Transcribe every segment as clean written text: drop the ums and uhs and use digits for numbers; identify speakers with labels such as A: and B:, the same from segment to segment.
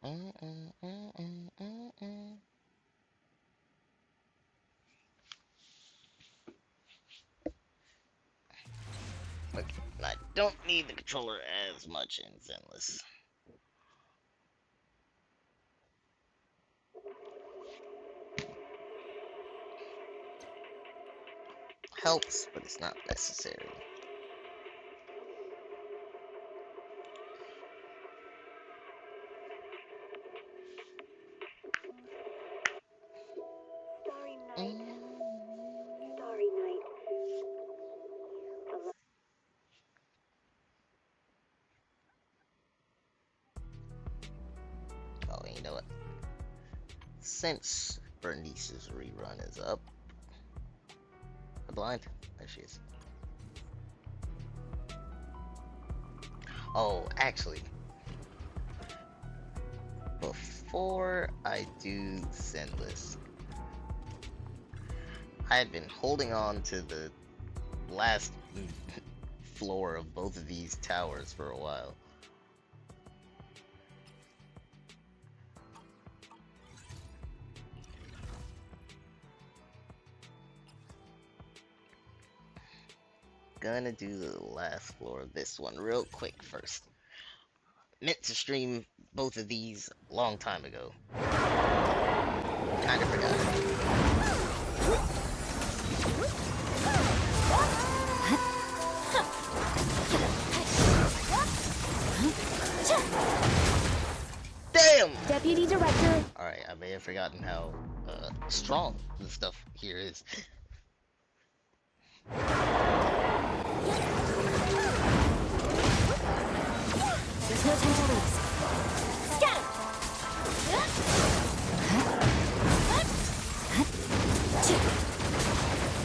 A: Okay, I don't need the controller as much in Zenless. Helps, but it's not necessary.
B: Starry night,
A: Mm.
B: starry night.
A: Oh, you know what? Since Bernice's rerun is up, the blind. There she is. Oh, actually, before I do Zenless, I had been holding on to the last floor of both of these towers for a while. Gonna do the last floor of this one real quick first. Meant to stream both of these a long time ago. Kinda forgot. Damn!
B: Deputy Director.
A: Alright, I may have forgotten how strong the stuff here is.
B: There's no time to lose. Scatter!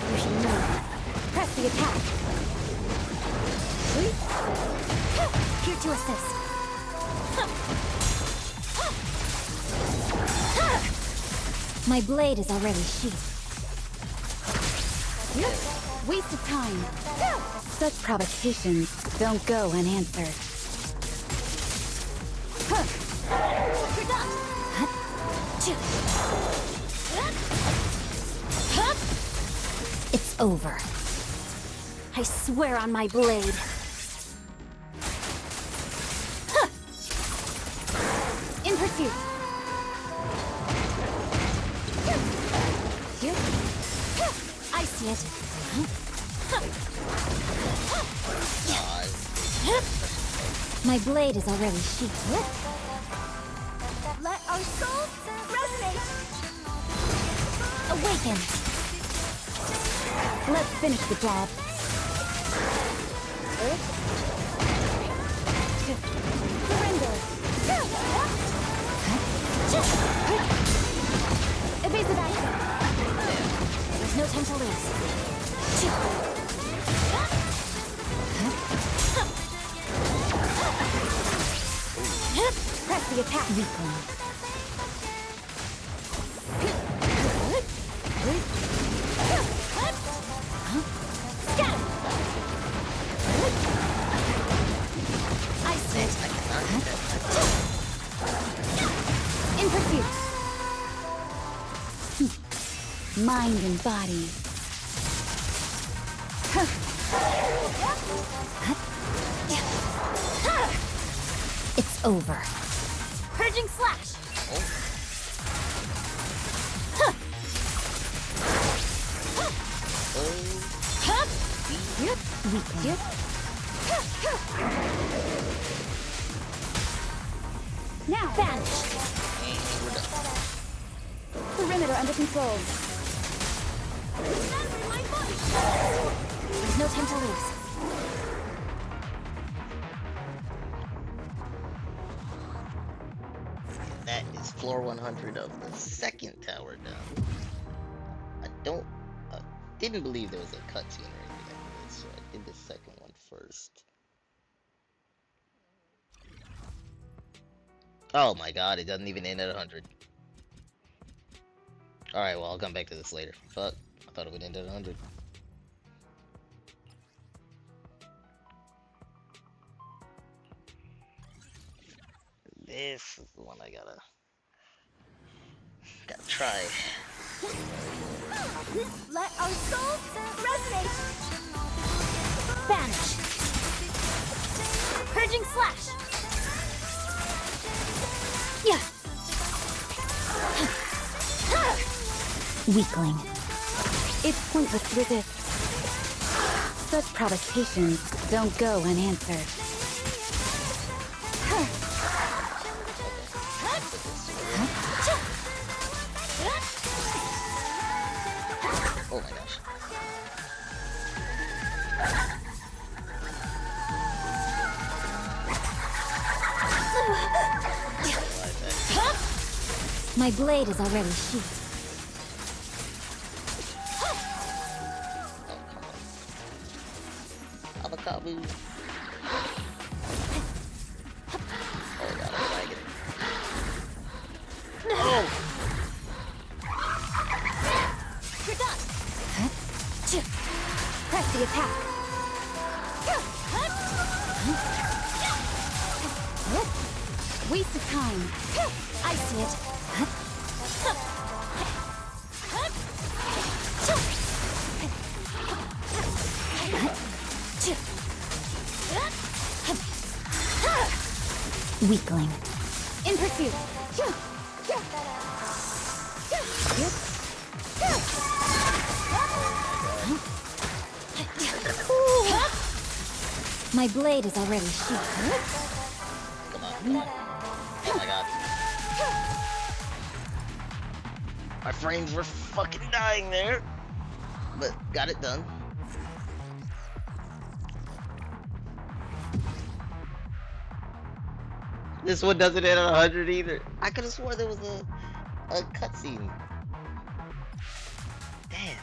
B: You should move. Press the attack. Here to assist. My blade is already sheathed. Waste of time. Such provocations don't go unanswered. It's over. I swear on my blade. In pursuit. I see it. My blade is already sheathed. Let our souls resonate. Awaken. Let's finish the job. Surrender. Evasive action. There's no time to lose. Press the attack. Recon. Scatter. I see it. In pursuit. Mind and body. It's over. Purging slash. Weaken. Now vanish. Perimeter under control. There's no time to lose.
A: That is floor 100 of the second tower down. I didn't believe there was a cutscene or anything like this, so I did the second one first. Oh my god, it doesn't even end at 100. Alright, well, I'll come back to this later. Fuck, I thought it would end at 100. This is the one I gotta try.
B: Let our souls resonate. Vanish. Purging slash. Yeah. Weakling. It's pointless to resist. Such provocations don't go unanswered.
A: Oh my gosh.
B: My blade is already sheathed.
A: Oh, come on. Avocado. Oh god, I'm lagging. Oh!
B: You're done. Press the attack. Waste of time. I see it. Weakling. In pursuit. My blade is already sheathed.
A: Come on, come on. Oh my god. My frames were fucking dying there. But got it done. This one doesn't hit 100 either. I could have swore there was a cutscene. Damn.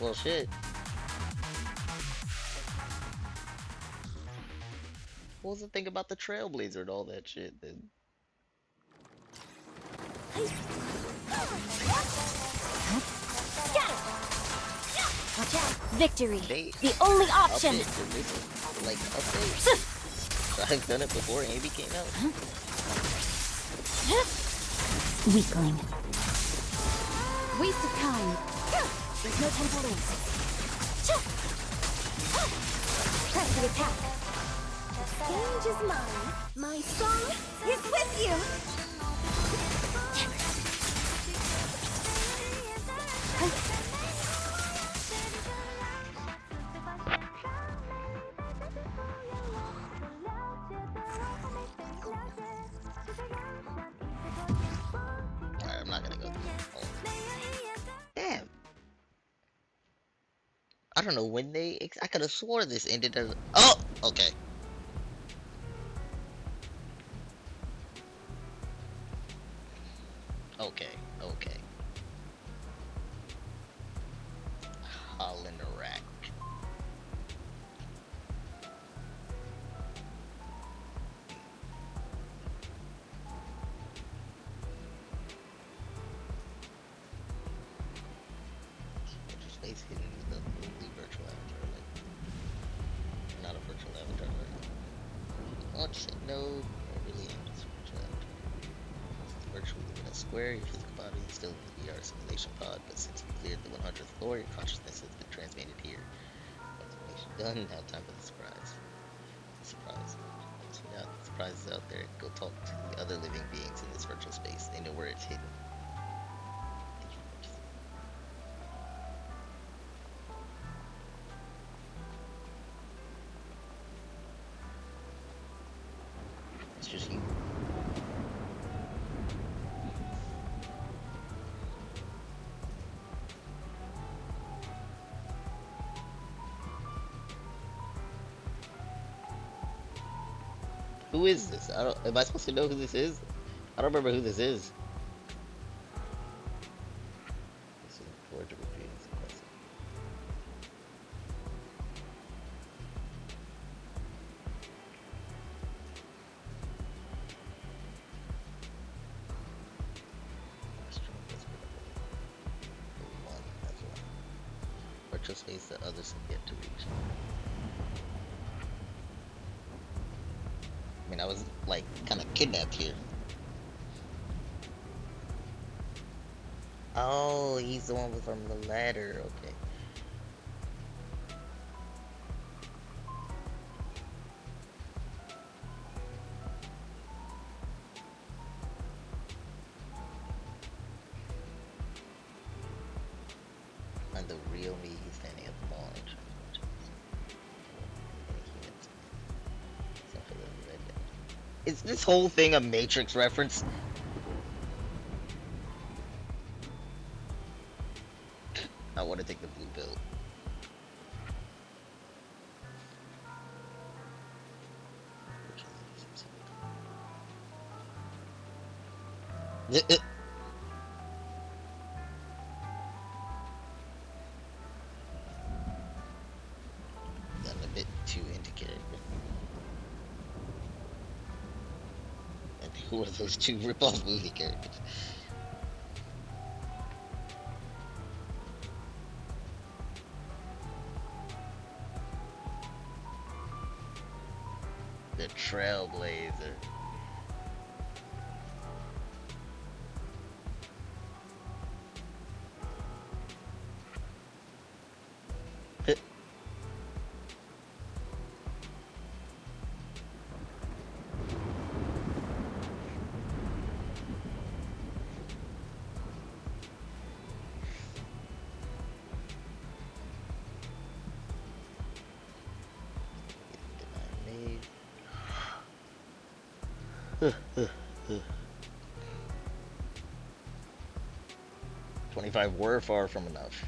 A: Well, shit. What was the thing about the Trailblazer and all that shit then?
B: Watch out. Victory.
A: They
B: The only option.
A: update for this, like, update. So I've done it before Anby came out.
B: Weakling. Waste of time. There's no time to lose. Press the attack. The stage is mine. My song is with you.
A: Alright, I'm not gonna go through it all. Damn. I don't know when I could have swore this ended as. Oh! Okay. Okay. Okay. Holland rack. Space hidden is the virtual avatar, like not a virtual avatar. Like, oh shit, no, I really am just a virtual avatar. Virtually within a square, your physical body is still in the VR simulation pod, but since you cleared the 100th floor, your consciousness has been transmitted here. Explanation done. Now time for the surprise. Surprise. So now the surprise is out there. Go talk to the other living beings in this virtual space. They know where it's hidden. It's just you. Who is this? I don't. Am I supposed to know who this is? I don't remember who this is. This is forward to repeat. Virtual space that others have yet to reach. I mean, I was like kind of kidnapped here. Oh, he's the one from the ladder. Okay. And the real me standing at the mall. Is this whole thing a Matrix reference? I want to take the blue pill. Gotten a bit too into character. And who are those two rip-off movie characters? The Trailblazer. Denied. 25 were far from enough.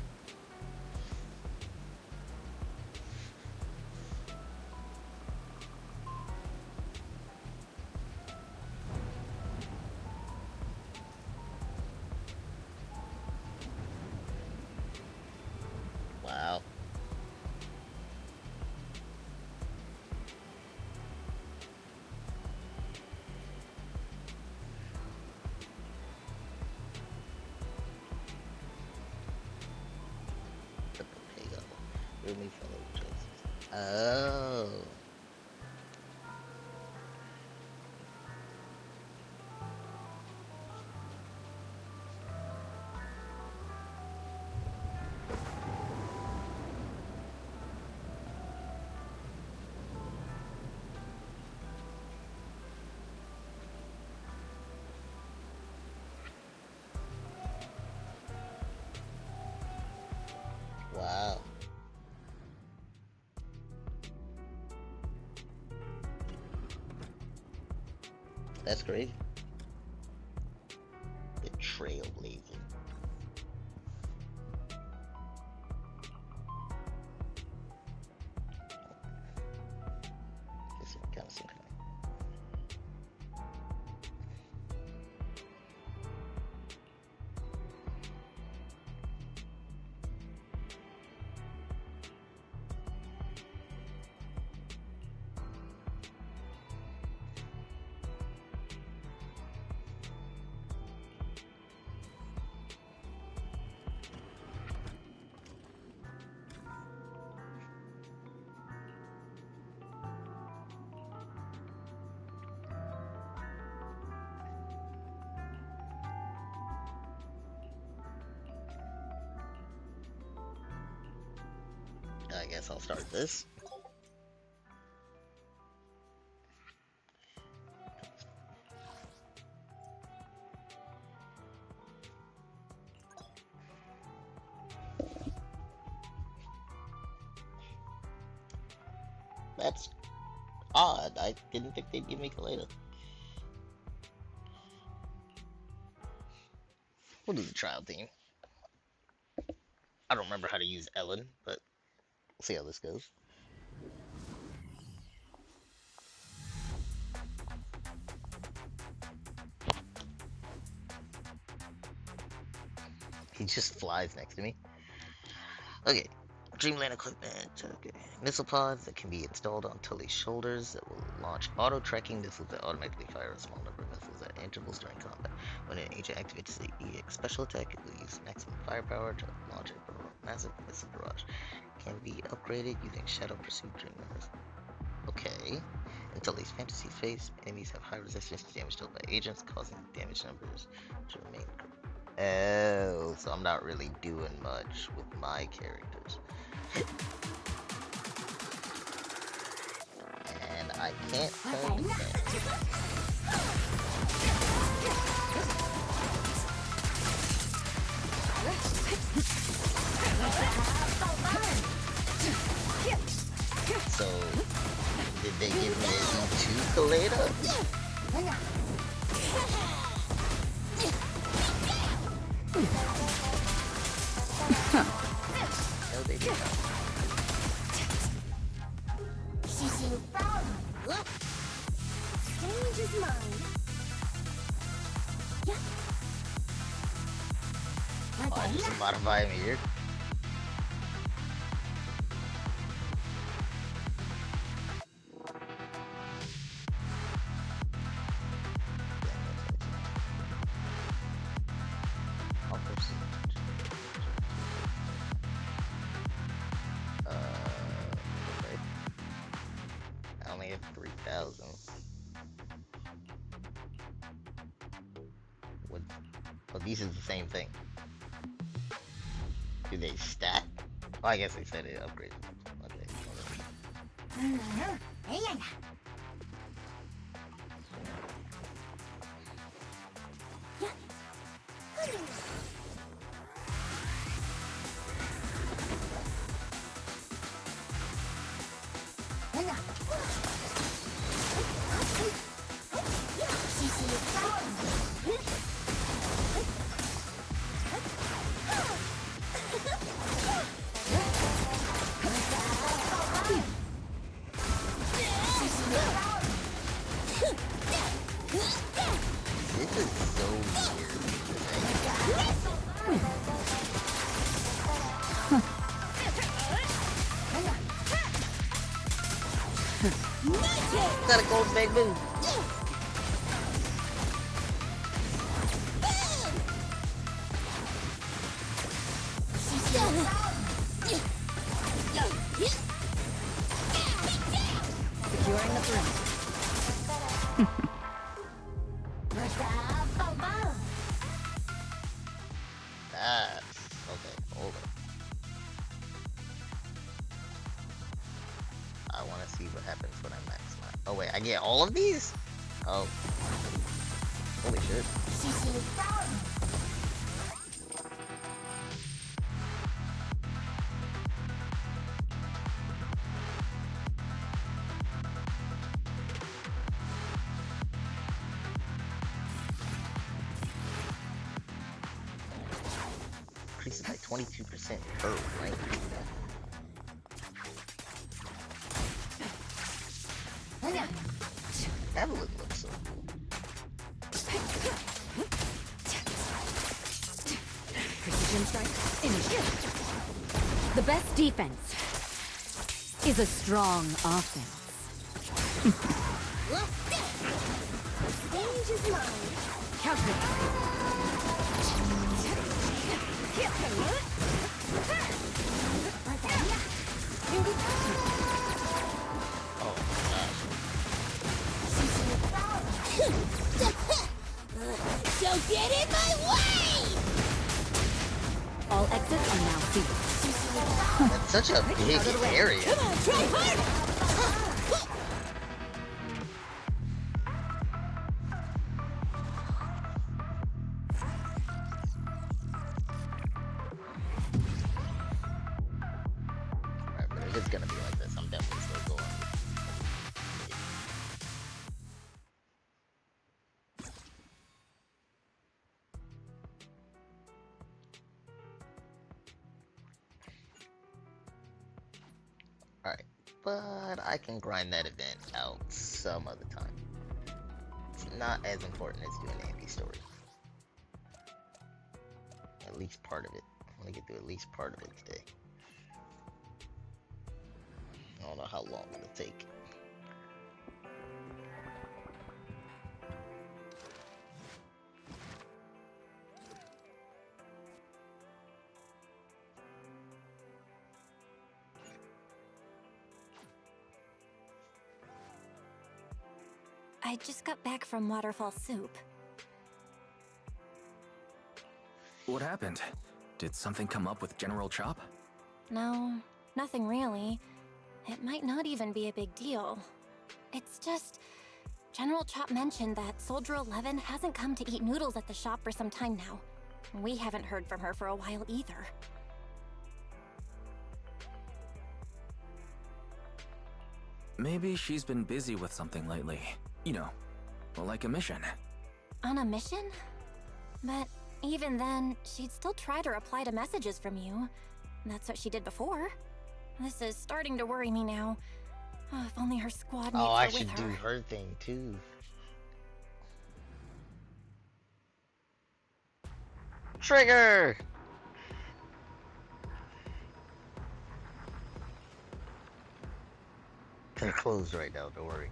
A: Wow. Pay Real me fellow choices. Oh. Wow. That's crazy. The Trailblazer. This kind of something. I guess I'll start this. That's odd. I didn't think they'd give me Kaleda. We'll do the trial theme. I don't remember how to use Ellen, but we'll see how this goes. He just flies next to me. Okay. Dreamland equipment. Okay. Missile pods that can be installed on Tully's shoulders that will launch auto-tracking missiles that automatically fire a small number of missiles at intervals during combat. When an agent activates the EX special attack, it will use maximum firepower to launch a massive missile barrage. Can be upgraded using Shadow Pursuit Dreamlanders. Okay. Until these fantasies phase, enemies have high resistance to damage dealt by agents, causing damage numbers to remain. Oh, so I'm not really doing much with my characters. And I can't turn defense. So, did they give me two Kaleda? No, they did not.
C: Change his mind.
A: Oh, I just modify him here. Okay. I only have 3,000. What? Oh, these is the same thing. Do they stack? Oh, I guess they said it upgraded. Okay. This is so weird. Got a gold big move.
B: Securing the perimeter.
A: That's okay. Hold up. I want to see what happens when I max my. Oh wait, I get all of these? Oh, holy shit! 22% per rank. Evelyn looks so cool.
B: Precision strike. Initiative. The best defense is a strong offense.
C: Change his mind.
B: Calculate.
A: Oh
C: Don't get in my way!
B: All exits are now sealed.
A: that's such a big area.
C: Come on, try harder!
A: Alright, but if it's gonna be like this, I'm definitely still going. Alright, but I can grind that event out some other time. It's not as important as doing the Anby story. At least part of it. I want to get through at least part of it today. I don't know how long it'll take.
D: I just got back from Waterfall Soup.
E: What happened? Did something come up with General Chop?
D: No, nothing really. It might not even be a big deal. It's just... General Chop mentioned that Soldier 11 hasn't come to eat noodles at the shop for some time now. We haven't heard from her for a while either.
E: Maybe she's been busy with something lately. You know, like a mission.
D: On a mission? But even then, she'd still try to reply to messages from you. That's what she did before. This is starting to worry me now. Oh, if only her squad mates
A: Oh,
D: were
A: I
D: with
A: should
D: her.
A: do her thing too. Trigger! They're closed right now, don't worry.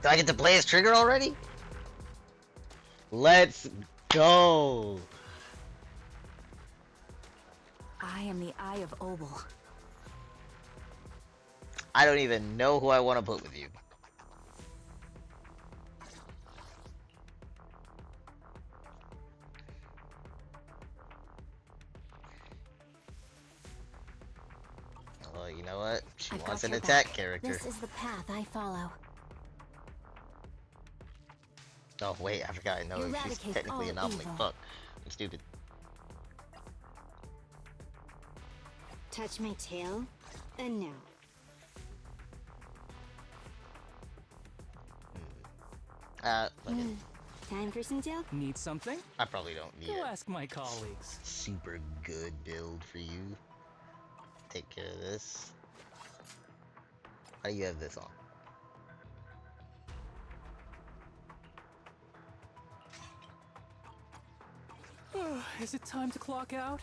A: Do I get to play as Trigger already? Let's go!
B: I am the Eye of Obel.
A: I don't even know who I want to put with you. Well, you know what? She
B: I've
A: wants
B: got
A: an
B: your
A: attack
B: back.
A: character.
D: This is the path I follow.
A: Oh wait, I forgot. I know she's
B: Eradicate
A: technically an
B: all
A: anomaly.
B: evil.
A: Fuck. I'm stupid.
C: Touch my tail, and no.
A: Look it.
C: Time for some joke?
F: Need something?
A: I probably don't need
F: Go
A: a
F: ask my colleagues.
A: super good build for you. Take care of this. How do you have this on?
F: Is it time to clock out?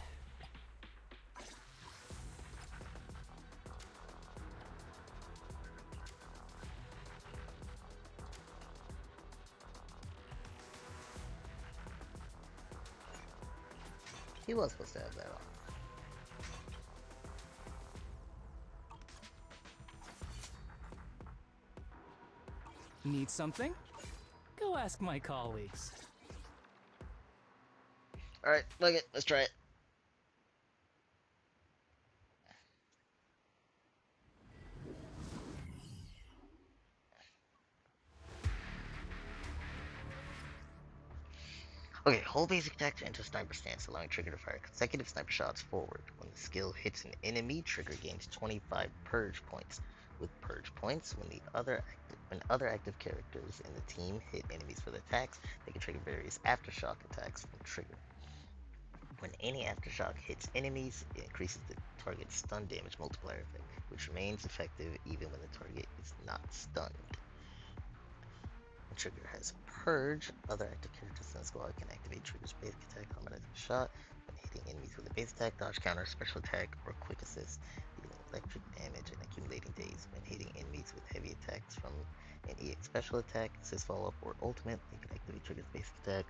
A: He was supposed to have that on.
F: Need something? Go ask my colleagues.
A: Alright, look it. Let's try it. Okay, hold basic attack to enter sniper stance, allowing Trigger to fire consecutive sniper shots forward. When the skill hits an enemy, Trigger gains 25 purge points. With purge points, when other active characters in the team hit enemies with attacks, they can trigger various aftershock attacks from Trigger. When any aftershock hits enemies, it increases the target's stun damage multiplier effect, which remains effective even when the target is not stunned. When Trigger has Purge, other active characters in the squad can activate Trigger's basic attack, harmonize the shot, when hitting enemies with a base attack, dodge counter, special attack, or quick assist, dealing electric damage and accumulating days. When hitting enemies with heavy attacks from an EX special attack, assist follow-up, or ultimate, they can activate Trigger's basic attack.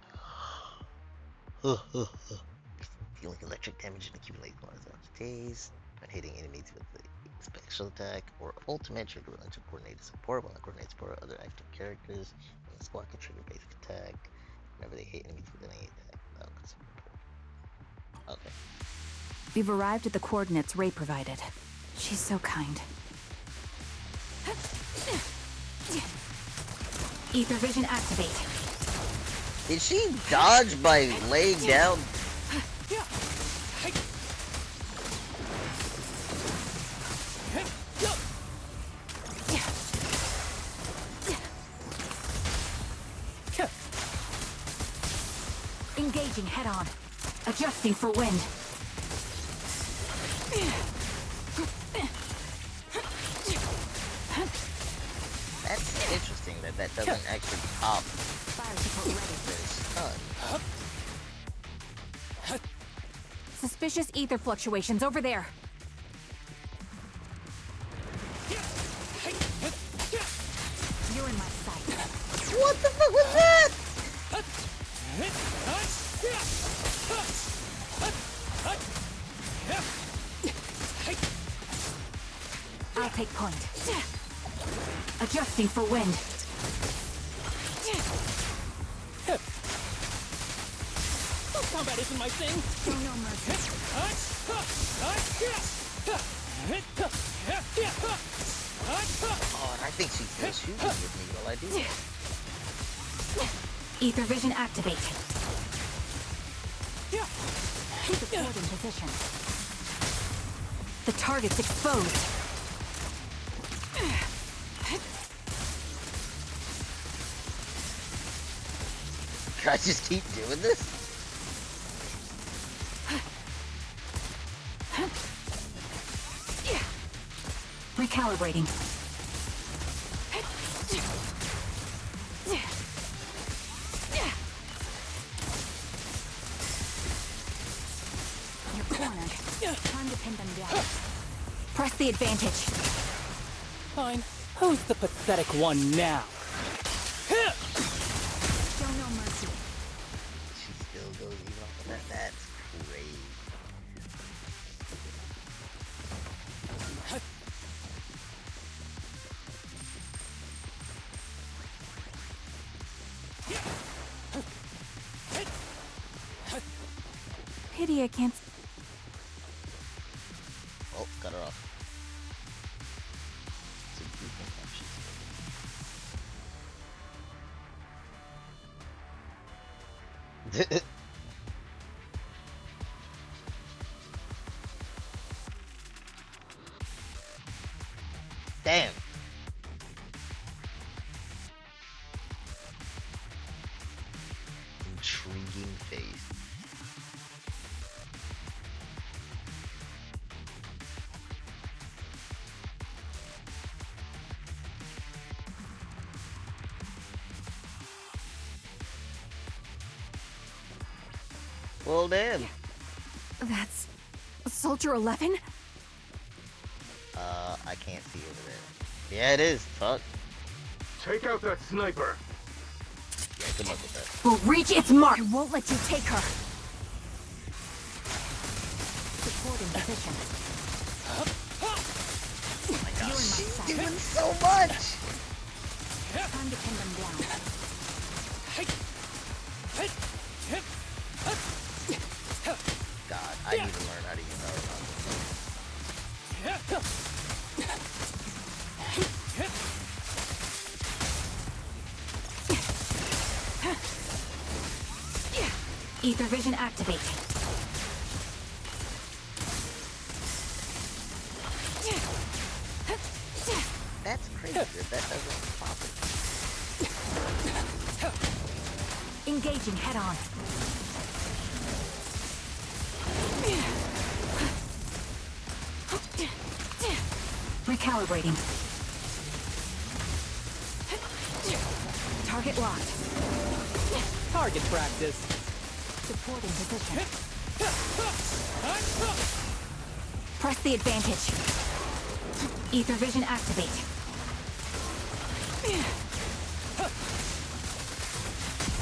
A: Dealing electric damage and accumulating large days. When hitting enemies with the special attack or ultimate, Trigger will enter coordinated support. While coordinated support, other active characters in the squad can trigger basic attack whenever they hit enemies with any attack. Okay.
B: We've arrived at the coordinates Ray provided. She's so kind. Ether vision activate.
A: Did she dodge by laying down?
B: Engaging head on. Adjusting for wind.
A: That's interesting that that doesn't actually pop
B: Fire support ready.
A: the stun.
B: Suspicious ether fluctuations over there. You're in my sight.
A: What the fuck was that?
B: I'll take point. Adjusting for wind.
F: Combat isn't my thing.
B: Show no mercy.
A: Oh, and I think she's still shooting with me while I do it.
B: Ether vision activate. Support in position. The target's exposed.
A: Can I just keep doing this?
B: Recalibrating. You're cornered. Time to pin them down. Press the advantage.
F: Fine. Who's the pathetic one now?
B: Show no mercy.
A: She still goes even off of that. That's crazy.
B: Pity I can't.
A: Oh, cut her off. So you think I'm shit. Damn. Intriguing face. Well, damn.
B: That's Soldier 11?
A: I can't see over there. Yeah, it is. Fuck.
G: Take out that sniper.
A: Yeah, good luck with that.
B: Will reach its mark. I won't let you take her. Support in position.
A: Oh my
B: You're in my
A: gosh, she's
B: sight.
A: doing so much.
B: Time to pin them down.
A: God, I need to learn how to use power
B: Ether vision activate.
A: That's crazy that doesn't pop it.
B: Engaging head on. Recalibrating. Target locked.
F: Target practice.
B: Support in position. Press the advantage. Ether vision activate.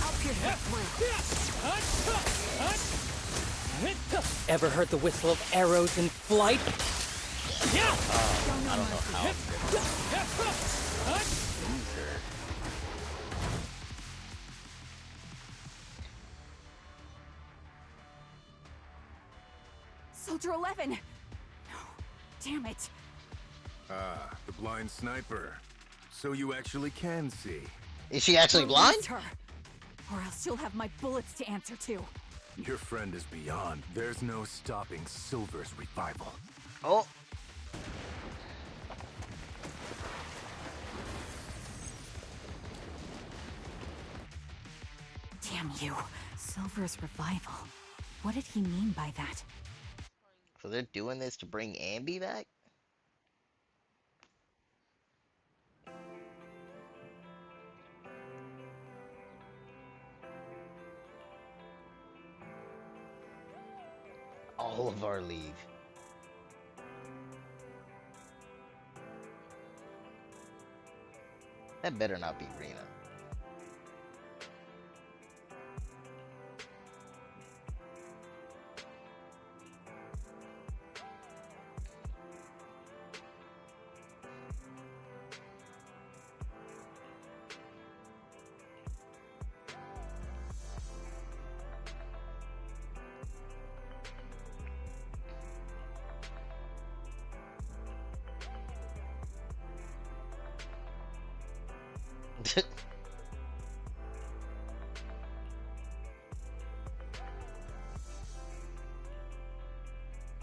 B: I'll pierce that through.
F: Ever heard the whistle of arrows in flight?
A: I don't know how. Loser.
B: Soldier 11! No. Damn it.
G: Ah, the blind sniper. So you actually can see.
A: Is she actually blind?
B: Release her, or else you'll have my bullets to answer to.
G: Your friend is beyond. There's no stopping Silver's revival.
A: Oh.
B: Damn you. Silver's revival. What did he mean by that?
A: So they're doing this to bring Anby back? Boulevard League. That better not be Rena.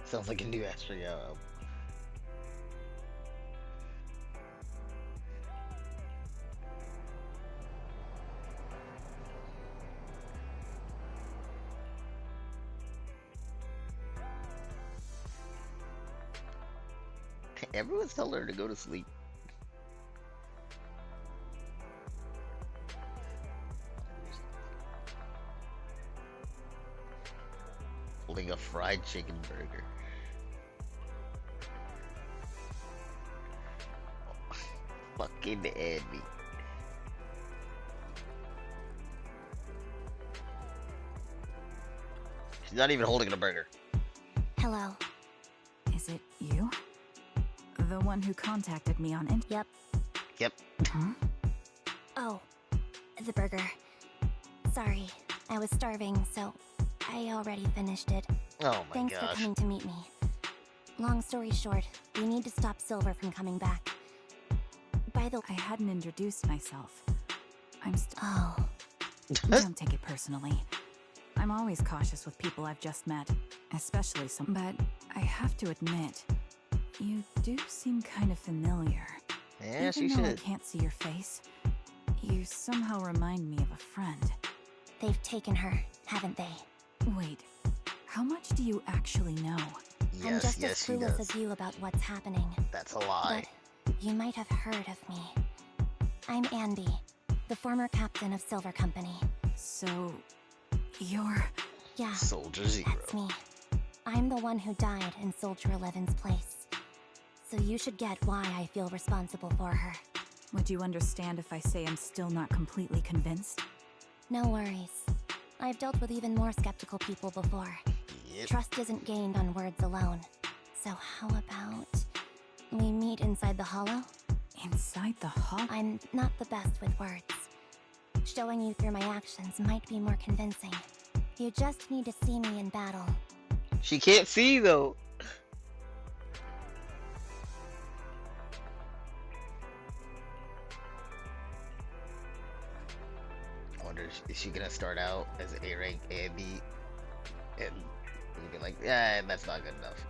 A: Sounds like a new Astro album. Everyone's telling her to go to sleep. Holding a fried chicken burger. Fucking Anby. She's not even holding a burger.
D: Hello.
B: Is it you? The one who contacted me on
D: Yep.
A: Yep.
B: Huh?
D: Oh, the burger. Sorry, I was starving, so I already finished it.
A: Oh my
D: Thanks for
A: gosh.
D: coming to meet me. Long story short, we need to stop Silver from coming back. By the
B: I hadn't introduced myself.
D: Oh,
B: Don't take it personally. I'm always cautious with people I've just met, especially some. But I have to admit, you do seem kind of familiar.
A: Yeah, she
B: Even though I
A: should.
B: can't see your face, you somehow remind me of a friend.
D: they've taken her, haven't they?
B: Wait, how much do you actually know?
D: I'm
A: Yes,
D: just
A: yes,
D: as
A: she
D: clueless
A: does.
D: as you about what's happening.
A: That's a lie.
D: But you might have heard of me. I'm Anby, the former captain of Silver Company.
B: So, you're...
D: Yeah,
A: Soldier Zero.
D: that's me. I'm the one who died in Soldier 11's place. So you should get why I feel responsible for her.
B: Would you understand if I say I'm still not completely convinced?
D: No worries. I've dealt with even more skeptical people before.
A: Yep.
D: Trust isn't gained on words alone. So how about we meet inside the hollow?
B: Inside the hall?
D: I'm not the best with words. Showing you through my actions might be more convincing. You just need to see me in battle.
A: She can't see though. I wonder, is she gonna start out as an A rank Andy and be like, yeah, that's not good enough.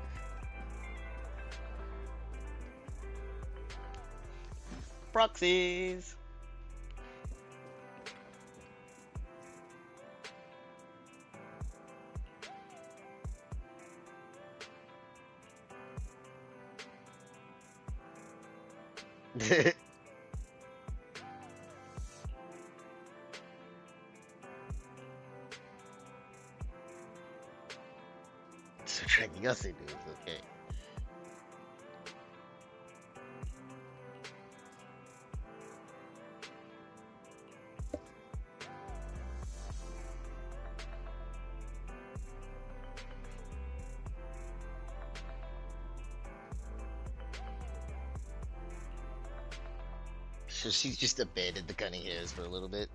A: Proxies. So tracking us into is okay. So she's just abandoned the cunning hairs for a little bit.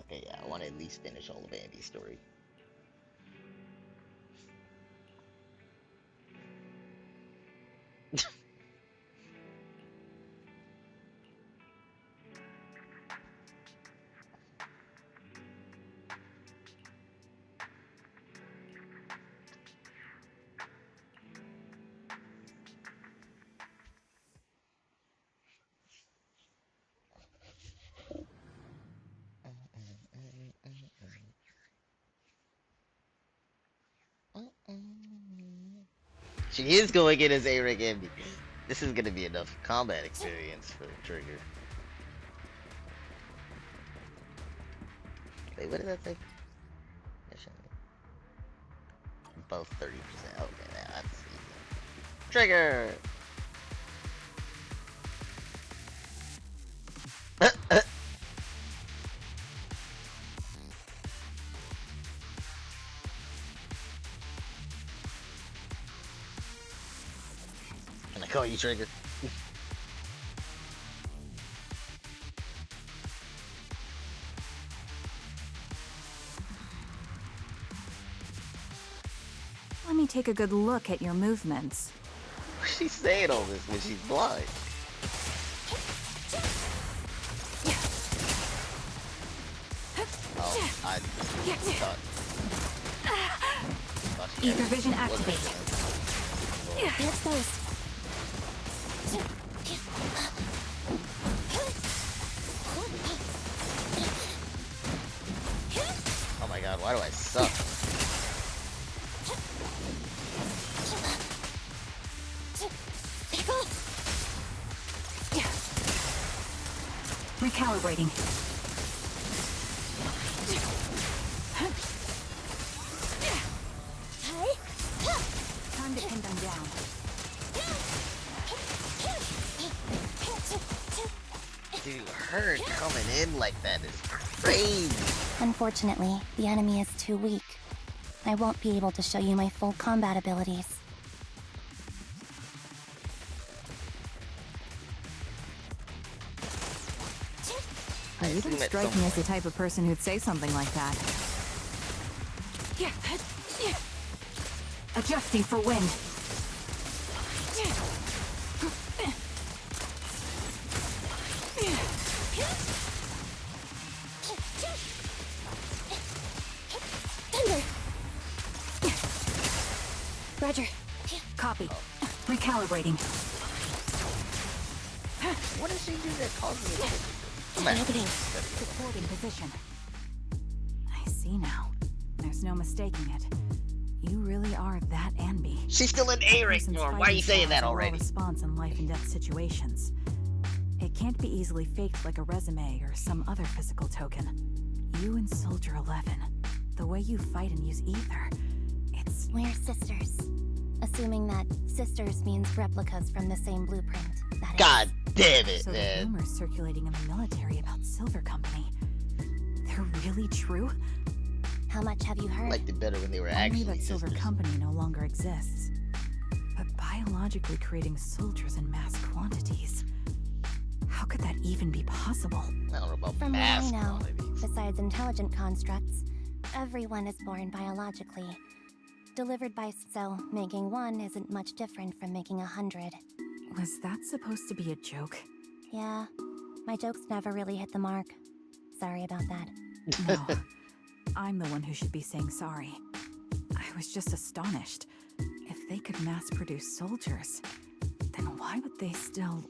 A: Okay, yeah, I want to at least finish all of Andy's story. She is going in as A-Rank Andy. This is gonna be enough combat experience for Trigger. Wait, what did that say? Both 30%. Okay, that's easy. Trigger! Can I call you Trigger?
B: Let me take a good look at your movements.
A: She's saying all this when she's blind. Oh, I thought she
B: Ether vision
A: wasn't
B: activated.
A: gonna-
D: There's those.
A: Oh my god, why do I suck?
B: Recalibrating. Time to pin them down.
A: Dude, her coming in like that is crazy.
D: Unfortunately, the enemy is too weak. I won't be able to show you my full combat abilities.
A: I
B: You
A: assume
B: don't
A: at
B: strike
A: some
B: me as the
A: point-
B: type of person who'd say something like that. Adjusting for wind.
D: Thunder! Roger.
B: Copy. Recalibrating.
A: What does she do that causes it? Come on.
D: Opening.
B: Supporting position. I see now. There's no mistaking it. You really are that Anby.
A: She's still in Eric.
B: Person's
A: Why are you
B: fighting
A: saying
B: styles
A: that
B: are all
A: already?
B: response in life and death situations. It can't be easily faked like a resume or some other physical token. You and Soldier 11, the way you fight and use ether, it's...
D: We're sisters. Assuming that sisters means replicas from the same blueprint. That is.
A: God damn it,
B: So the
A: man.
B: rumors circulating in the military about Silver Company, they're really true?
D: How much have you
A: I
D: heard?
A: liked it better when they were
B: Only
A: actually
B: that Silver
A: sisters.
B: Company no longer exists. But biologically creating soldiers in mass quantities, how could that even be possible?
A: I don't know about
D: From what
A: mass
D: I know,
A: quantities.
D: besides intelligent constructs, everyone is born biologically. Delivered by so making one isn't much different from making 100.
B: Was that supposed to be a joke?
D: Yeah, my jokes never really hit the mark. Sorry about that.
B: No. I'm the one who should be saying sorry. I was just astonished. If they could mass produce soldiers, then why would they still...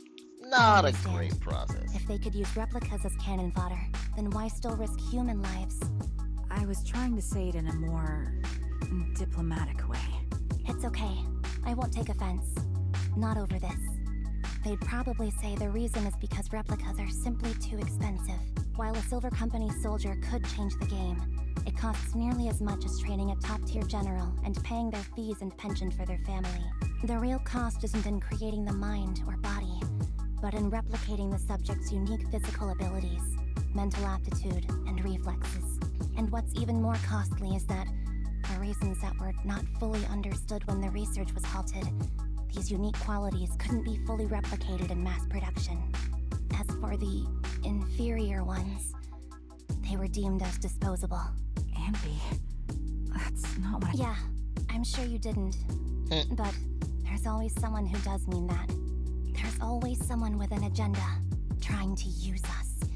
A: Not a
D: understand.
A: great process.
D: If they could use replicas as cannon fodder, then why still risk human lives?
B: I was trying to say it in a more... diplomatic way.
D: It's okay. I won't take offense. Not over this. They'd probably say the reason is because replicas are simply too expensive. While a Silver Company soldier could change the game, it costs nearly as much as training a top-tier general and paying their fees and pension for their family. The real cost isn't in creating the mind or body, but in replicating the subject's unique physical abilities, mental aptitude, and reflexes. And what's even more costly is that, for reasons that were not fully understood when the research was halted, these unique qualities couldn't be fully replicated in mass production. As for the inferior ones, they were deemed as disposable.
B: Anby, that's not what I...
D: Yeah, I'm sure you didn't. But there's always someone who does mean that. There's always someone with an agenda, trying to use us.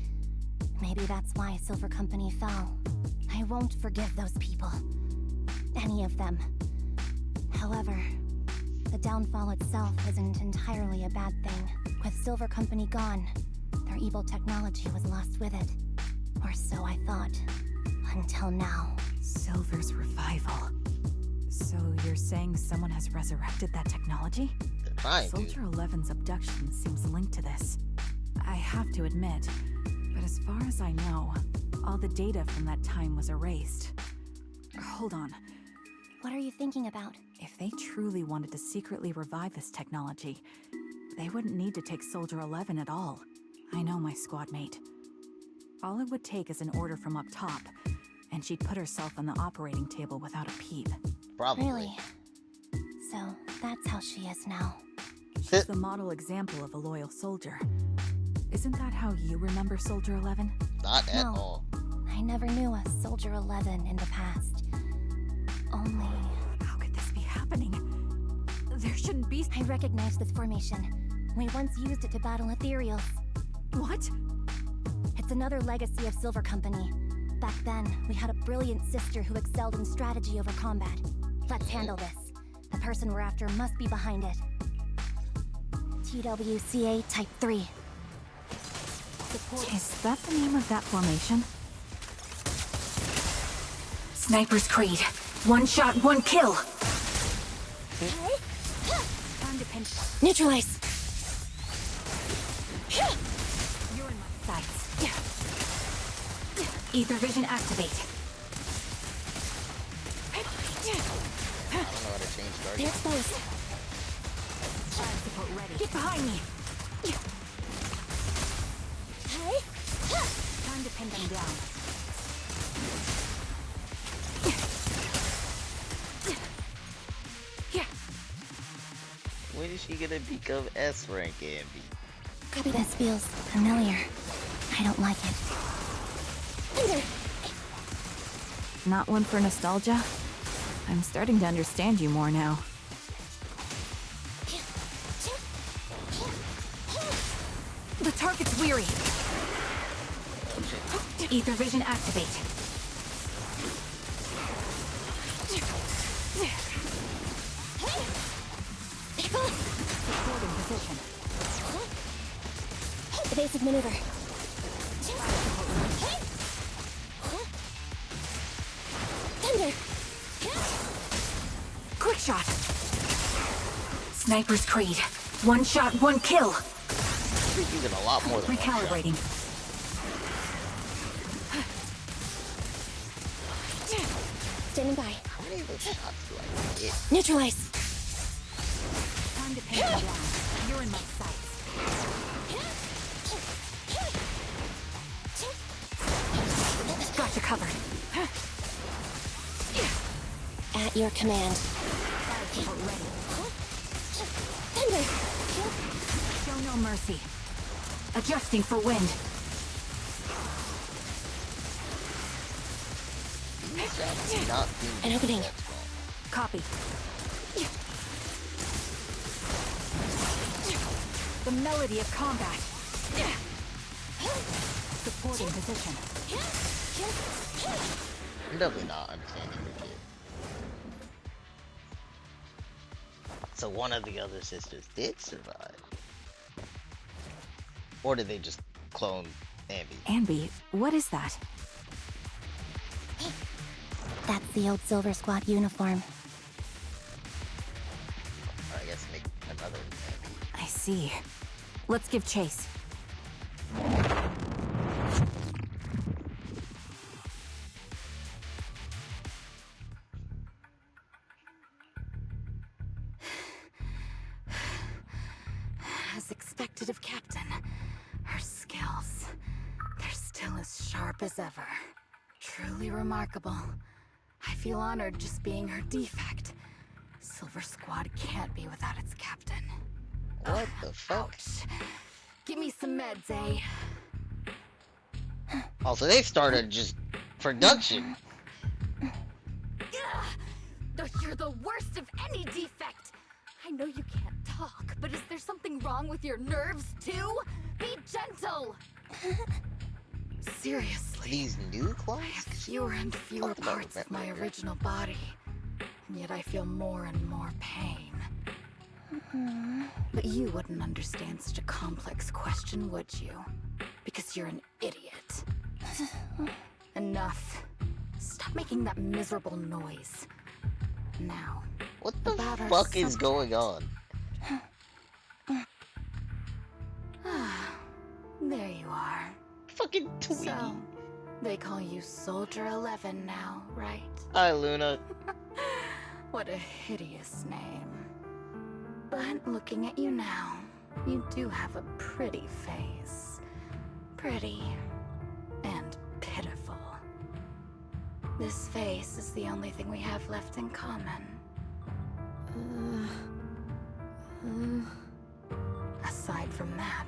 D: Maybe that's why Silver Company fell. I won't forgive those people. Any of them. However, the downfall itself isn't entirely a bad thing. With Silver Company gone, their evil technology was lost with it. Or so I thought. Until now.
B: Silver's revival. So you're saying someone has resurrected that technology?
A: Fine, dude.
B: Soldier 11's abduction seems linked to this. I have to admit, but as far as I know, all the data from that time was erased. Hold on.
D: What are you thinking about?
B: If they truly wanted to secretly revive this technology, they wouldn't need to take Soldier 11 at all. I know my squad mate. All it would take is an order from up top, and she'd put herself on the operating table without a peep.
A: Probably.
D: Really? So, that's how she is now.
B: She's the model example of a loyal soldier. Isn't that how you remember Soldier 11?
A: Not at
D: No.
A: all.
D: I never knew a Soldier 11 in the past. Only...
B: How could this be happening? There shouldn't be...
D: I recognize this formation. We once used it to battle ethereals.
B: What?
D: It's another legacy of Silver Company. Back then, we had a brilliant sister who excelled in strategy over combat. Let's handle this. The person we're after must be behind it. TWCA Type 3.
B: Is that the name of that formation? Sniper's Creed. One shot, one kill. Time to pinch.
D: Neutralize!
B: You're in my sights. Ether vision activate.
A: I don't know how to change
D: They're
A: target.
D: exposed.
B: Fire support ready. Get behind me. Time to pin them down.
A: When is she gonna become S rank, Anby?
D: Copy. This feels familiar. I don't like it. Thunder!
B: Not one for nostalgia? I'm starting to understand you more now. The target's weary. Ether vision activate. Supporting position.
D: Evasive maneuver. Thunder!
B: Quick shot. Sniper's Creed. One shot, one kill.
A: She's using a lot more than one shot.
B: Recalibrating.
D: Standing by.
A: How many of those shots do I get?
D: Neutralize!
B: Time to pin them down. You're in my sights. Got you covered.
D: At your command.
B: Fire support ready.
D: Thunder!
B: Show no mercy. Adjusting for wind.
A: These shots do not seem to
D: An
A: be
D: opening.
A: that small.
B: Copy. The melody of combat. Supporting position.
A: I'm definitely not understanding the kid. So one of the other sisters did survive. Or did they just clone Anby?
B: Anby, what is that?
D: That's the old Silver Squad uniform.
A: Or I guess make another Anby.
B: I see. Let's give chase. As expected of Captain, her skills, they're still as sharp as ever. Truly remarkable. I feel honored just being her defect. Silver Squad can't be without its captain.
A: What the fuck?
B: Ouch. Give me some meds, eh?
A: Oh, so they started just production.
B: You're the worst of any defect! I know you can't talk, but is there something wrong with your nerves, too? Be gentle! Seriously,
A: These new
B: I
A: clones?
B: have fewer and fewer
A: Talk about
B: parts of my
A: remembering.
B: original body, and yet I feel more and more pain. But you wouldn't understand such a complex question, would you? Because you're an idiot. Enough. Stop making that miserable noise. Now,
A: What the
B: About our
A: fuck is
B: subject.
A: going on?
B: are.
A: Fucking Twiggy.
B: So, they call you Soldier 11 now, right?
A: Hi, Luna.
B: What a hideous name. But looking at you now, you do have a pretty face. Pretty and pitiful. This face is the only thing we have left in common. Aside from that,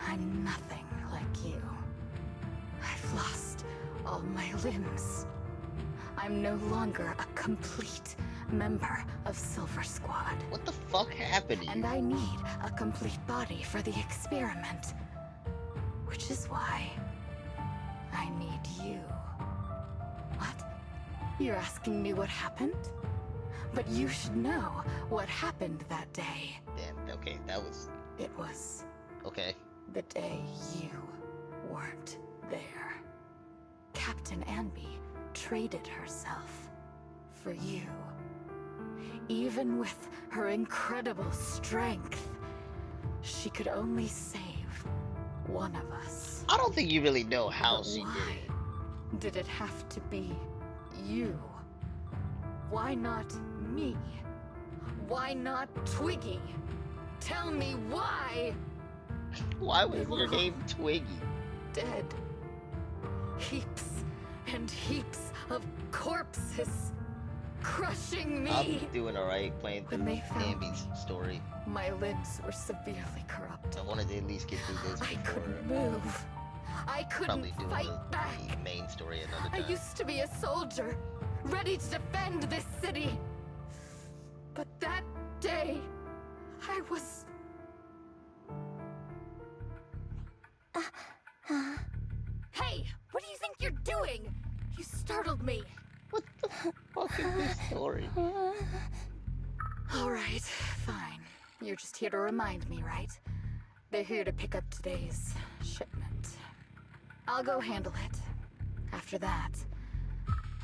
B: I'm nothing like you. I've lost all my limbs. I'm no longer a complete member of Silver Squad.
A: What the fuck happened to you?
B: And I need a complete body for the experiment. Which is why I need you. What? You're asking me what happened? But you should know what happened that day.
A: Damn, okay, that was...
B: It was
A: Okay.
B: the day you weren't there. Captain Anby traded herself for you. Even with her incredible strength, she could only save one of us.
A: I don't think you really know how
B: But
A: she
B: why
A: did it.
B: did it have to be you? Why not me? Why not Twiggy? Tell me why!
A: Why was
B: They were
A: your
B: all
A: name Twiggy?
B: dead. Heaps and heaps of corpses crushing me.
A: I'm doing alright playing through
B: When they found
A: Anby's story.
B: My limbs were severely corrupt.
A: I wanted to at least get through this
B: I
A: before
B: couldn't move. I couldn't
A: probably doing
B: fight back.
A: the main story another
B: I
A: time.
B: used to be a soldier, ready to defend this city. But that day, I was... Hey, what do you think you're doing? You startled me.
A: What the fuck is this story?
B: All right, fine. You're just here to remind me, right? They're here to pick up today's shipment. I'll go handle it. After that,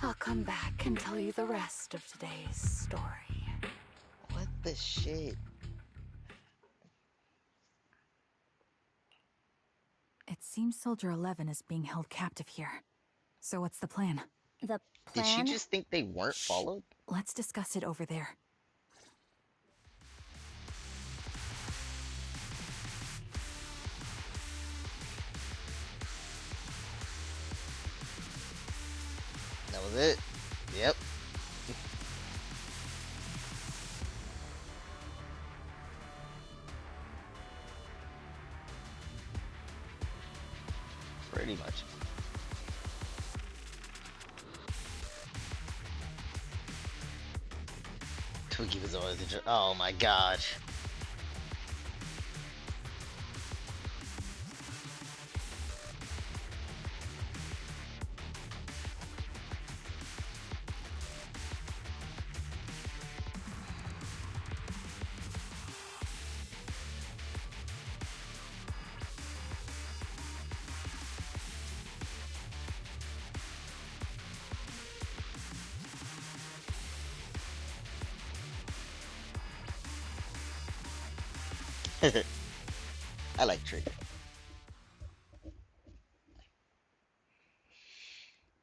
B: I'll come back and tell you the rest of today's story.
A: What the shit?
B: It seems Soldier 11 is being held captive here. So what's the plan?
D: The
A: Did
D: plan?
A: she just think they weren't followed?
B: Let's discuss it over there.
A: That was it? Yep. Pretty much. Twiggy was always a oh my gosh. I like Trick.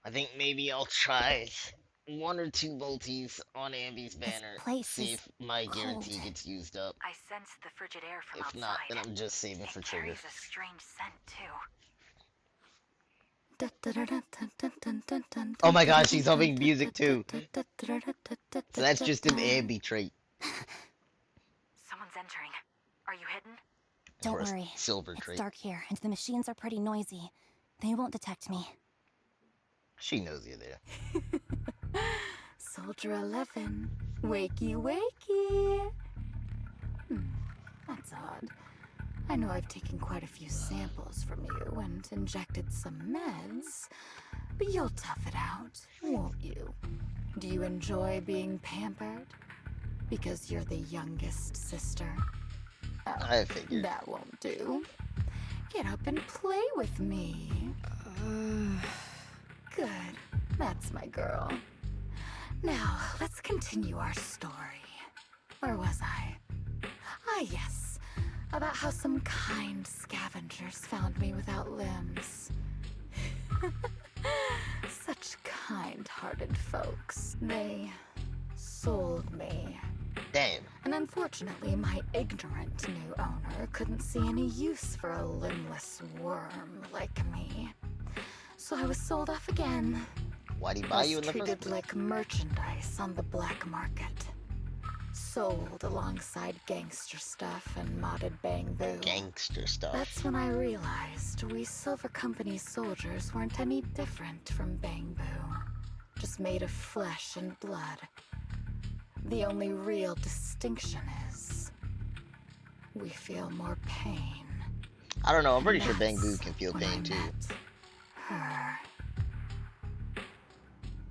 A: I think maybe I'll try one or two multis on Anby's banner.
D: place
A: See
D: is
A: if my guarantee
D: cold.
A: gets used up.
B: I sense the frigid air from
A: If
B: outside.
A: not, then I'm just saving for
B: It
A: Trigger.
B: carries a strange scent too.
A: Oh my gosh, she's humming music too. So that's just an Anby trait.
B: Someone's entering. Are you hidden?
D: Don't
A: Or a
D: worry.
A: silver
D: It's
A: trait.
D: dark here, and the machines are pretty noisy. They won't detect me.
A: She knows you're there.
B: Soldier 11. Wakey, wakey. That's odd. I know I've taken quite a few samples from you and injected some meds, but you'll tough it out, won't you? Do you enjoy being pampered? Because you're the youngest sister? Oh,
A: I figured.
B: that won't do. Get up and play with me. Good. That's my girl. Now, let's continue our story. Where was I? Ah, yes. about how some kind scavengers found me without limbs. Such kind-hearted folks. They sold me.
A: Damn.
B: And unfortunately, my ignorant new owner couldn't see any use for a limbless worm like me. So I was sold off again.
A: Why'd he buy you in the first
B: Treated
A: place?
B: like merchandise on the black market. Sold alongside gangster stuff and modded bamboo.
A: Gangster stuff.
B: That's when I realized we Silver Company soldiers weren't any different from bamboo. Just made of flesh and blood. The only real distinction is we feel more pain.
A: I don't know, I'm pretty sure
B: That's
A: Bangbu can feel
B: when
A: pain
B: I
A: too.
B: met her.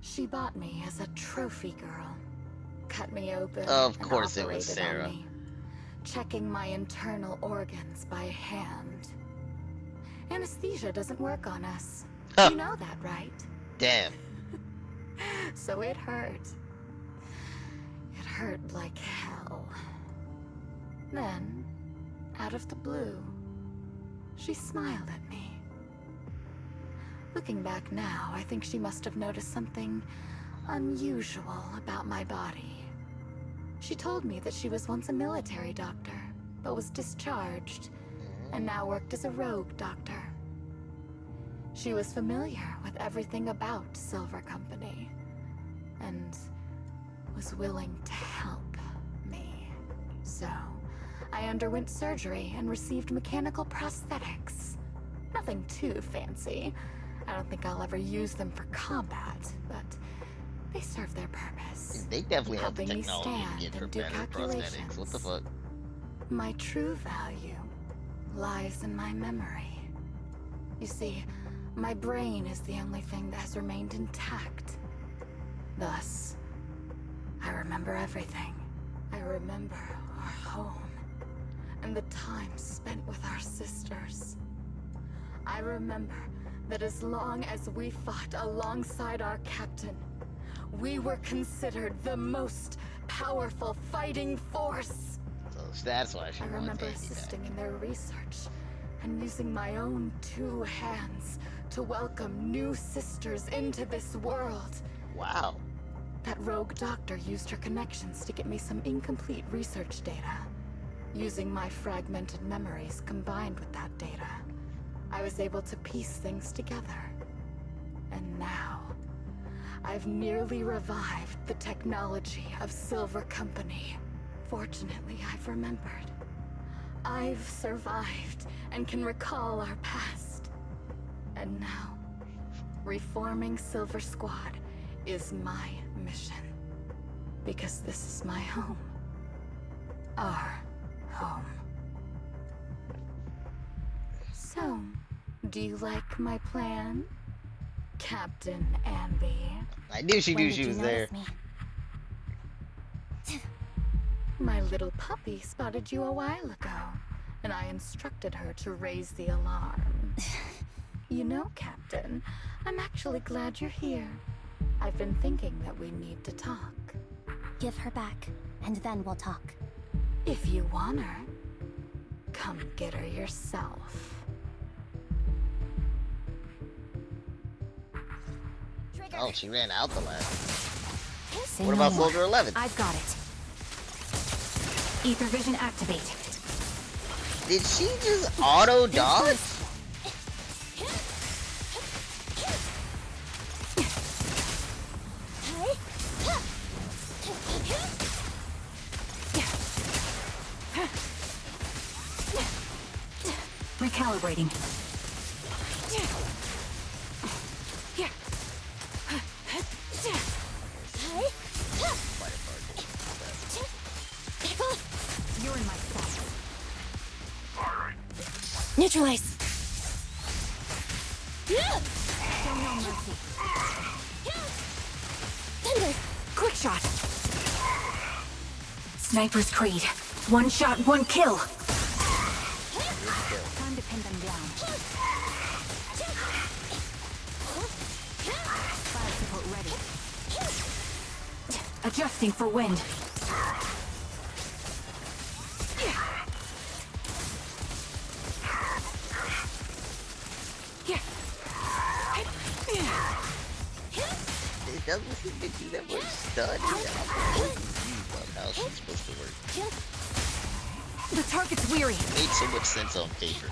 B: She bought me as a trophy girl. Cut me open.
A: Of
B: and
A: course it was
B: operated on
A: Sarah.
B: me, checking my internal organs by hand. Anesthesia doesn't work on us.
A: Huh.
B: You know that, right?
A: Damn.
B: So it hurt. It hurt like hell. Then, out of the blue, she smiled at me. Looking back now, I think she must have noticed something unusual about my body. She told me that she was once a military doctor, but was discharged, and now worked as a rogue doctor. She was familiar with everything about Silver Company, and was willing to help me. So, I underwent surgery and received mechanical prosthetics. Nothing too fancy. I don't think I'll ever use them for combat, but they serve their purpose.
A: They definitely have the
B: Helping me
A: technology to
B: stand
A: get her
B: and do
A: better prosthetics.
B: calculations.
A: What the fuck?
B: My true value lies in my memory. You see, my brain is the only thing that has remained intact. Thus, I remember everything. I remember our home, and the time spent with our sisters. I remember that as long as we fought alongside our captain, we were considered the most powerful fighting force.
A: So that's why she
B: I
A: wants
B: remember
A: Andy
B: assisting
A: back.
B: in their research and using my own 2 hands to welcome new sisters into this world.
A: Wow.
B: That rogue doctor used her connections to get me some incomplete research data. Using my fragmented memories combined with that data, I was able to piece things together. And now, I've nearly revived the technology of Silver Company. Fortunately, I've remembered. I've survived and can recall our past. And now, reforming Silver Squad is my mission. Because this is my home. Our home. So, do you like my plan, Captain Anby?
A: I knew she
D: When
A: knew
D: did
A: she
D: you
A: was there.
D: notice me?
B: My little puppy spotted you a while ago, and I instructed her to raise the alarm. You know, Captain, I'm actually glad you're here. I've been thinking that we need to talk.
D: Give her back, and then we'll talk.
B: If you want her, come get her yourself.
A: Oh, she ran out the lab.
B: Say
A: What
B: no
A: about
B: more.
A: Soldier 11?
B: I've got it. Ether vision activate.
A: Did she just auto dodge?
B: Recalibrating. You're in my sight.
D: Neutralize!
B: Show no mercy.
D: Thunder!
B: Quick shot. Sniper's Creed. One shot, one kill. Time to pin them down. Fire support ready. Adjusting for wind.
A: doesn't seem to do that much study. I'm confused about how she's supposed to work.
B: The target's weary.
A: It made so much sense on paper.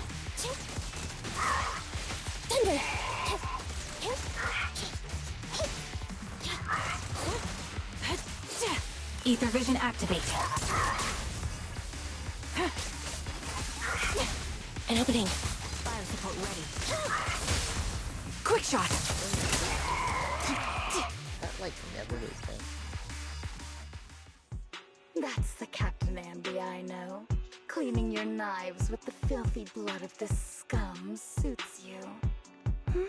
C: Thunder!
B: Ether vision activate.
C: An opening.
B: Fire support ready. Quick shot.
A: That like never is done.
B: That's the Captain Anby I know. Cleaning your knives with the filthy blood of this scum suits you.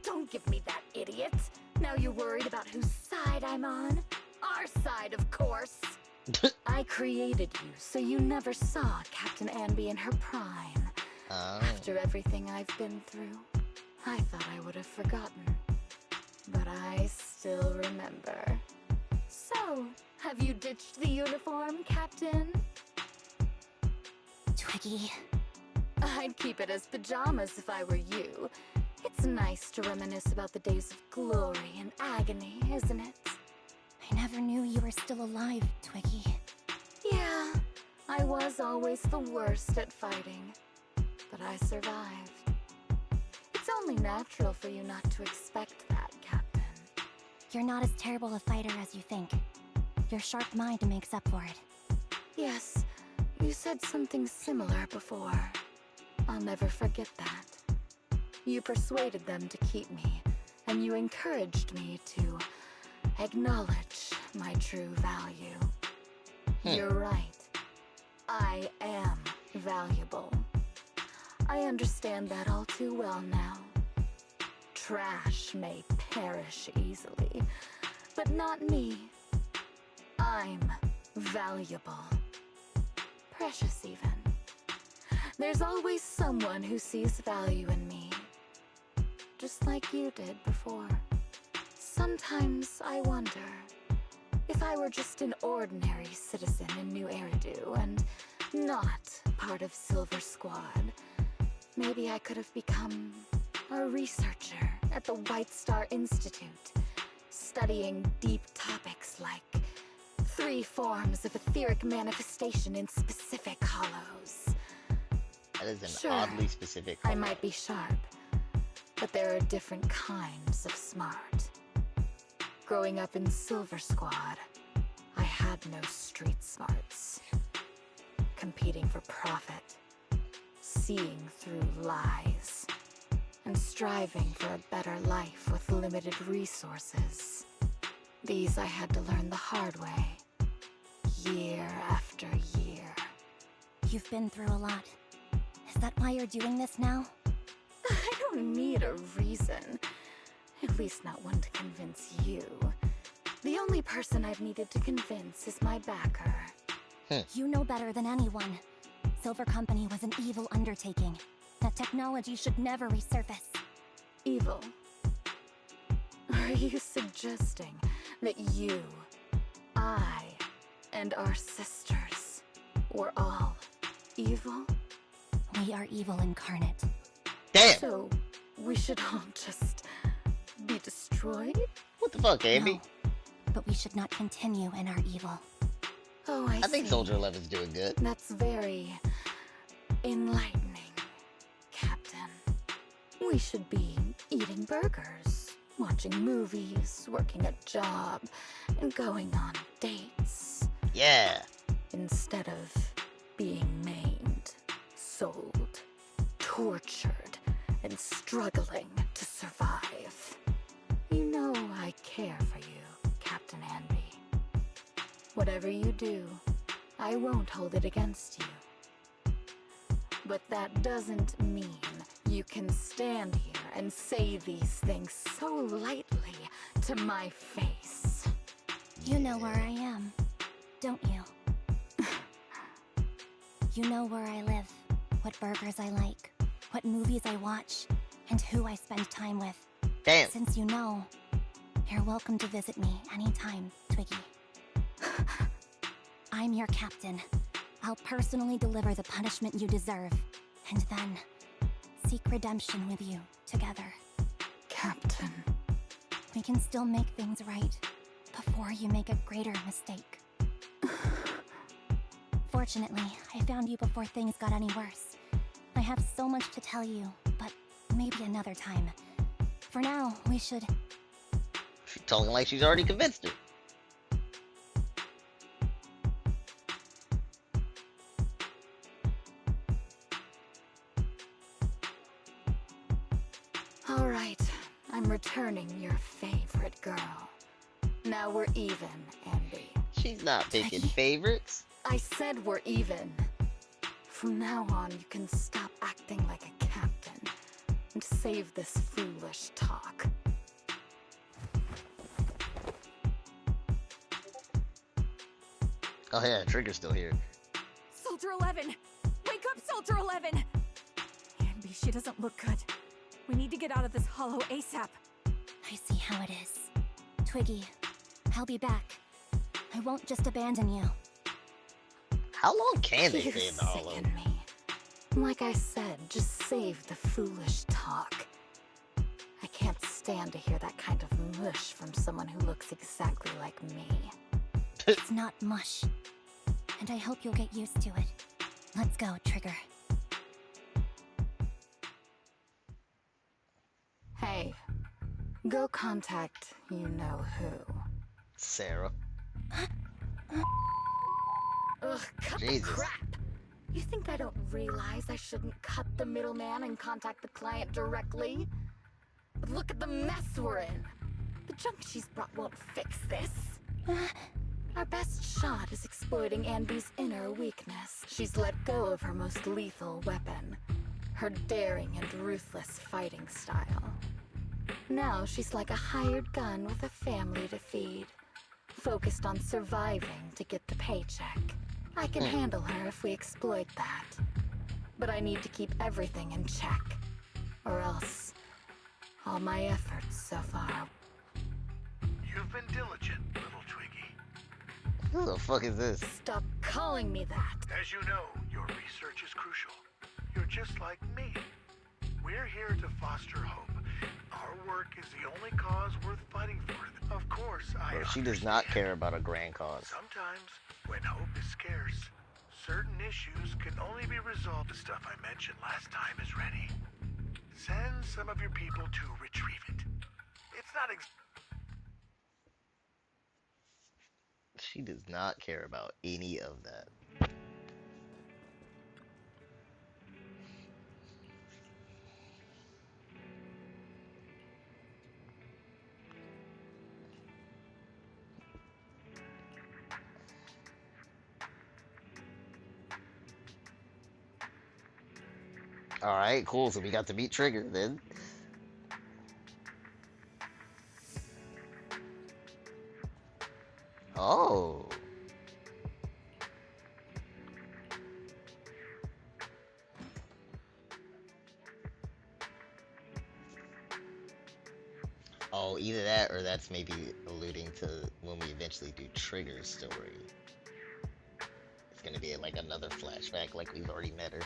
B: Don't give me that, idiot. Now you're worried about whose side I'm on? Our side, of course. I created you, so you never saw Captain Anby in her prime.
A: Oh.
B: After everything I've been through, I thought I would have forgotten. But I still remember. So, have you ditched the uniform, Captain?
D: Twiggy.
B: I'd keep it as pajamas if I were you. It's nice to reminisce about the days of glory and agony, isn't it?
D: I never knew you were still alive, Twiggy.
B: Yeah, I was always the worst at fighting. But I survived. It's only natural for you not to expect that, Captain.
D: You're not as terrible a fighter as you think. Your sharp mind makes up for it.
B: Yes, you said something similar before. I'll never forget that. You persuaded them to keep me, and you encouraged me to acknowledge my true value. You're right. I am valuable. I understand that all too well now. Trash may perish easily, but not me. I'm valuable. Precious, even. There's always someone who sees value in me. Just like you did before. Sometimes I wonder if I were just an ordinary citizen in New Eridu and not part of Silver Squad, maybe I could have become a researcher at the White Star Institute, studying deep topics like 3 forms of etheric manifestation in specific hollows.
A: That is an
B: Sure,
A: oddly specific.
B: I might be sharp, but there are different kinds of smart. Growing up in Silver Squad, I had no street smarts. Competing for profit, seeing through lies, and striving for a better life with limited resources. These I had to learn the hard way, year after year.
D: You've been through a lot. Is that why you're doing this now?
B: I don't need a reason. At least not one to convince you. The only person I've needed to convince is my backer.
D: You know better than anyone. Silver Company was an evil undertaking. That technology should never resurface.
B: Evil? Are you suggesting that you, I, and our sisters were all evil?
D: We are evil incarnate.
A: Damn!
B: So, we should all just be destroyed?
A: What the fuck, Andy?
D: No, but we should not continue in our evil.
B: Oh, I see.
A: I think Soldier 11's doing good.
B: That's very enlightening, Captain. We should be eating burgers, watching movies, working a job, and going on dates.
A: Yeah.
B: Instead of being maimed, sold, tortured, and struggling to survive. You know I care for you, Captain Anby. Whatever you do, I won't hold it against you. But that doesn't mean you can stand here and say these things so lightly to my face.
D: You know where I am, don't you? You know where I live, what burgers I like, what movies I watch, and who I spend time with.
A: Damn.
D: Since you know, you're welcome to visit me anytime, Twiggy. I'm your captain. I'll personally deliver the punishment you deserve, and then seek redemption with you together.
B: Captain.
D: We can still make things right before you make a greater mistake. Fortunately, I found you before things got any worse. I have so much to tell you, but maybe another time. For now, we should...
A: She's talking like she's already convinced her.
B: All right, I'm returning your favorite girl. Now we're even, Anby.
A: She's not picking favorites.
B: I said we're even. From now on, you can stop acting like a captain and save this foolish talk.
A: Oh yeah, Trigger's still here.
B: Soldier 11! Wake up, Soldier 11! Anby, she doesn't look good. We need to get out of this hollow ASAP.
D: I see how it is. Twiggy, I'll be back. I won't just abandon you.
A: How long can they
B: You
A: stay in the hollow?
B: sicken me. Like I said, just save the foolish talk. I can't stand to hear that kind of mush from someone who looks exactly like me.
D: It's not mush. And I hope you'll get used to it. Let's go, Trigger.
B: Hey, go contact you-know-who.
A: Sarah.
B: Ugh, cut
A: Jesus.
B: the crap! You think I don't realize I shouldn't cut the middleman and contact the client directly? But look at the mess we're in! The junk she's brought won't fix this. Our best shot is exploiting Anby's inner weakness. She's let go of her most lethal weapon, her daring and ruthless fighting style. Now she's like a hired gun with a family to feed, focused on surviving to get the paycheck. I can handle her if we exploit that. But I need to keep everything in check, or else all my efforts so far...
H: You've been diligent, little Twiggy.
A: Who the fuck is this?
B: Stop calling me that!
H: As you know, your research is crucial. You're just like me. We're here to foster hope. Our work is the only cause worth fighting for. Of course, I
A: Bro, she does not care about a grand cause.
H: Sometimes, when hope is scarce, certain issues can only be resolved. The stuff I mentioned last time is ready. Send some of your people to retrieve it. It's not
A: She does not care about any of that. Alright, cool. So we got to meet Trigger then. Oh. Oh, either that or that's maybe alluding to when we eventually do Trigger's story. It's gonna be like another flashback like we've already met her.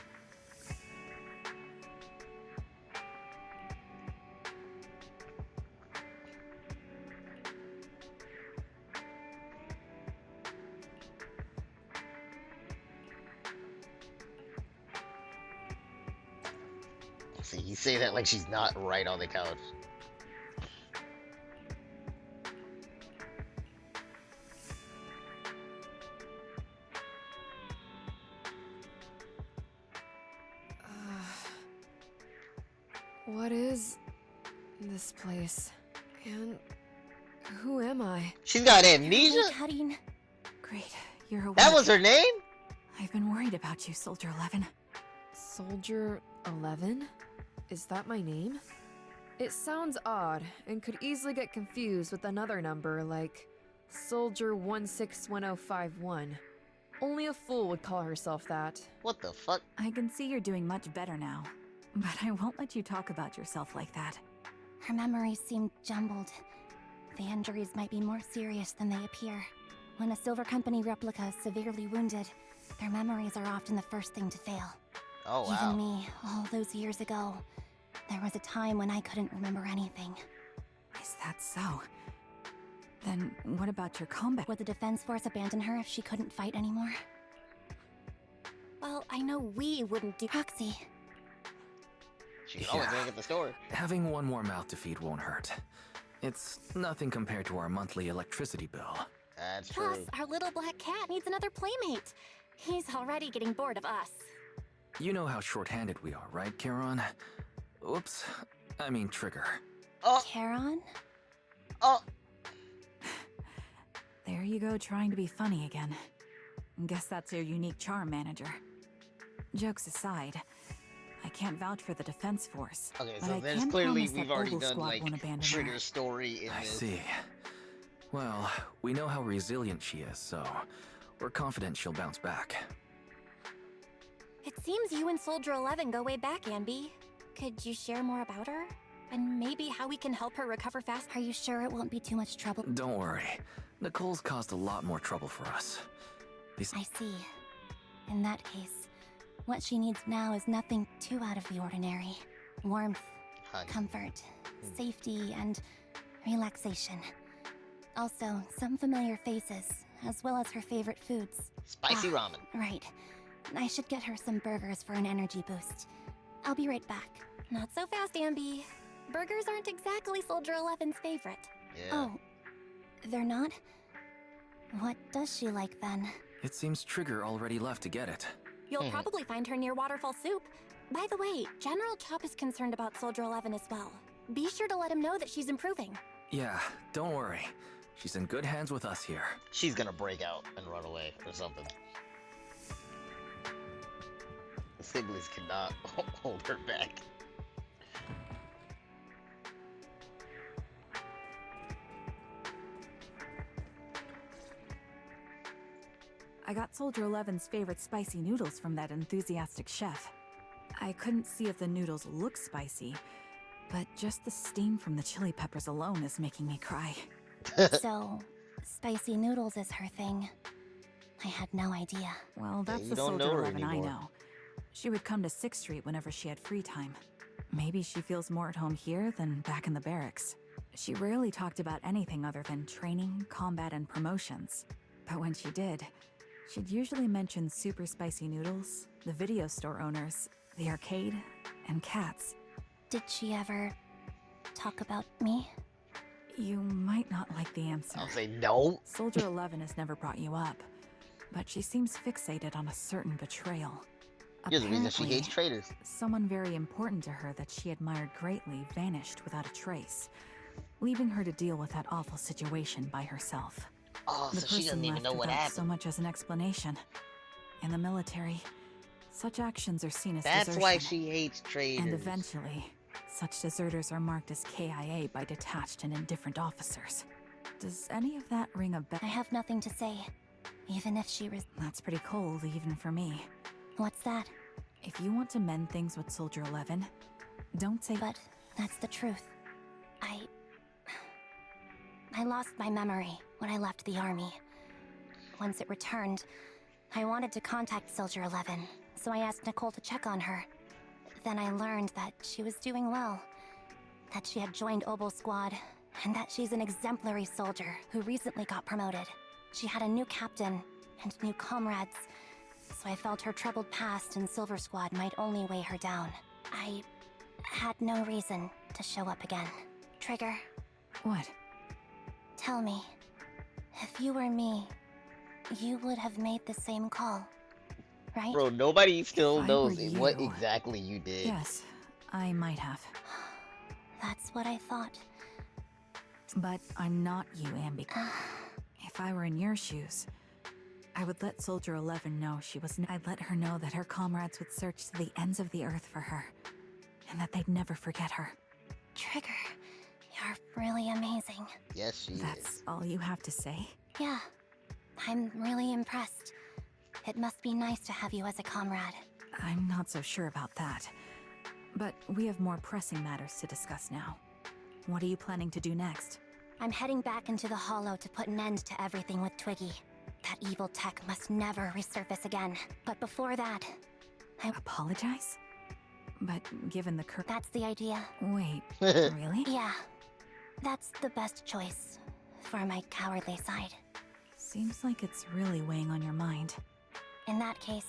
A: See, you say that like she's not right on the couch.
I: What is this place? And who am I?
A: She's got amnesia?
D: Cutting.
B: Great, you're awake.
A: That was her name?
B: I've been worried about you, Soldier 11.
I: Soldier 11? Is that my name? It sounds odd and could easily get confused with another number like Soldier 161051. Only a fool would call herself that.
A: What the fuck?
B: I can see you're doing much better now, but I won't let you talk about yourself like that.
D: Her memories seem jumbled. The injuries might be more serious than they appear. When a Silver Company replica is severely wounded, their memories are often the first thing to fail.
A: Oh, wow.
D: Even me, all those years ago, there was a time when I couldn't remember anything.
B: Is that so? Then what about your combat?
D: Would the Defense Force abandon her if she couldn't fight anymore? Well, I know we wouldn't do Roxy.
A: She can always
E: Yeah.
A: make it the store.
E: Having one more mouth to feed won't hurt. It's nothing compared to our monthly electricity bill.
A: That's
D: Plus,
A: true.
D: our little black cat needs another playmate. He's already getting bored of us.
E: You know how short-handed we are, right, Charon? Oops. I mean Trigger.
A: Oh,
D: Charon?
A: oh.
B: There you go, trying to be funny again. Guess that's your unique charm, manager. Jokes aside, I can't vouch for the Defense Force.
A: Okay,
B: but
A: so
B: I
A: there's
B: can
A: clearly
B: promise
A: we've
B: that
A: already
B: Ogle
A: done
B: Squad
A: like
B: won't abandon her.
A: Trigger's story in
E: I
A: this.
E: see. Well, we know how resilient she is, so we're confident she'll bounce back.
D: It seems you and Soldier 11 go way back, Anby. Could you share more about her? And maybe how we can help her recover fast? Are you sure it won't be too much trouble?
E: Don't worry. Nicole's caused a lot more trouble for us.
D: I see. In that case, what she needs now is nothing too out of the ordinary. Warmth,
A: Honey.
D: comfort, safety, and relaxation. Also, some familiar faces, as well as her favorite foods.
A: Spicy ramen.
D: Right. I should get her some burgers for an energy boost. I'll be right back. Not so fast, Anby. Burgers aren't exactly Soldier 11's favorite.
A: Yeah.
D: Oh, they're not? What does she like then?
E: It seems Trigger already left to get it.
D: You'll probably find her near Waterfall Soup. By the way, General Chop is concerned about Soldier 11 as well. Be sure to let him know that she's improving.
E: Yeah, don't worry. She's in good hands with us here.
A: She's gonna break out and run away or something. The siblings cannot hold her back.
B: I got Soldier 11's favorite spicy noodles from that enthusiastic chef. I couldn't see if the noodles look spicy, but just the steam from the chili peppers alone is making me cry.
D: So, spicy noodles is her thing. I had no idea.
B: Well, that's
A: you
B: the
A: don't know
B: Soldier
A: her
B: 11 I
A: anymore.
B: know. She would come to 6th Street whenever she had free time. Maybe she feels more at home here than back in the barracks. She rarely talked about anything other than training, combat, and promotions. But when she did, she'd usually mention super spicy noodles, the video store owners, the arcade, and cats.
D: Did she ever talk about me?
B: You might not like the answer.
A: I'll say no.
B: Soldier 11 has never brought you up, but she seems fixated on a certain betrayal.
A: You're the reason she
B: Apparently,
A: hates traitors.
B: someone very important to her that she admired greatly vanished without a trace, leaving her to deal with that awful situation by herself.
A: Oh,
B: The
A: so she doesn't
B: person
A: even
B: left
A: know what
B: without so
A: happened.
B: much as an explanation. In the military, such actions are seen as
A: That's
B: desertion,
A: why she hates traitors.
B: and eventually, such deserters are marked as KIA by detached and indifferent officers. Does any of that ring a bell?
D: I have nothing to say, even if she
B: That's pretty cold, even for me.
D: What's that?
B: If you want to mend things with Soldier 11, don't say.
D: But that's the truth. I lost my memory when I left the army. Once it returned, I wanted to contact Soldier 11, so I asked Nicole to check on her. Then I learned that she was doing well, that she had joined Oboe Squad, and that she's an exemplary soldier who recently got promoted. She had a new captain and new comrades, so I felt her troubled past in Silver Squad might only weigh her down. I had no reason to show up again. Trigger,
B: What?
D: tell me, if you were me, you would have made the same call, right?
A: Bro, nobody still
B: If I
A: knows
B: were
A: what
B: you-
A: exactly you did.
B: Yes, I might have.
D: That's what I thought.
B: But I'm not you, Anby. If I were in your shoes, I would let Soldier 11 know she was. I'd let her know that her comrades would search to the ends of the earth for her, and that they'd never forget her.
D: Trigger, you're really amazing.
A: Yes, she is.
B: That's all you have to say?
D: Yeah, I'm really impressed. It must be nice to have you as a comrade.
B: I'm not so sure about that. But we have more pressing matters to discuss now. What are you planning to do next?
D: I'm heading back into the Hollow to put an end to everything with Twiggy. That evil tech must never resurface again. But before that,
B: Apologize? But given the
D: that's the idea.
B: Wait, really?
D: Yeah. That's the best choice for my cowardly side.
B: Seems like it's really weighing on your mind.
D: In that case,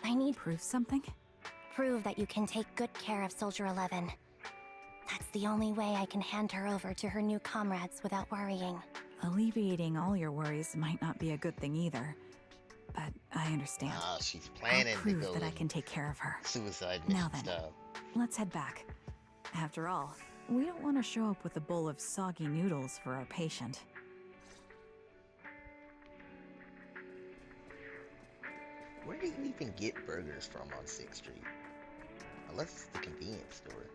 D: I need
B: Prove something?
D: prove that you can take good care of Soldier 11. That's the only way I can hand her over to her new comrades without worrying.
B: Alleviating all your worries might not be a good thing either. But I understand.
A: She's
B: I'll
A: planning to
B: prove
A: go
B: that I
A: in
B: can take care of her.
A: suicide
B: Now
A: mission
B: then.
A: style.
B: Let's head back. After all, we don't want to show up with a bowl of soggy noodles for our patient.
A: Where do you even get burgers from on 6th Street? Unless it's the convenience store.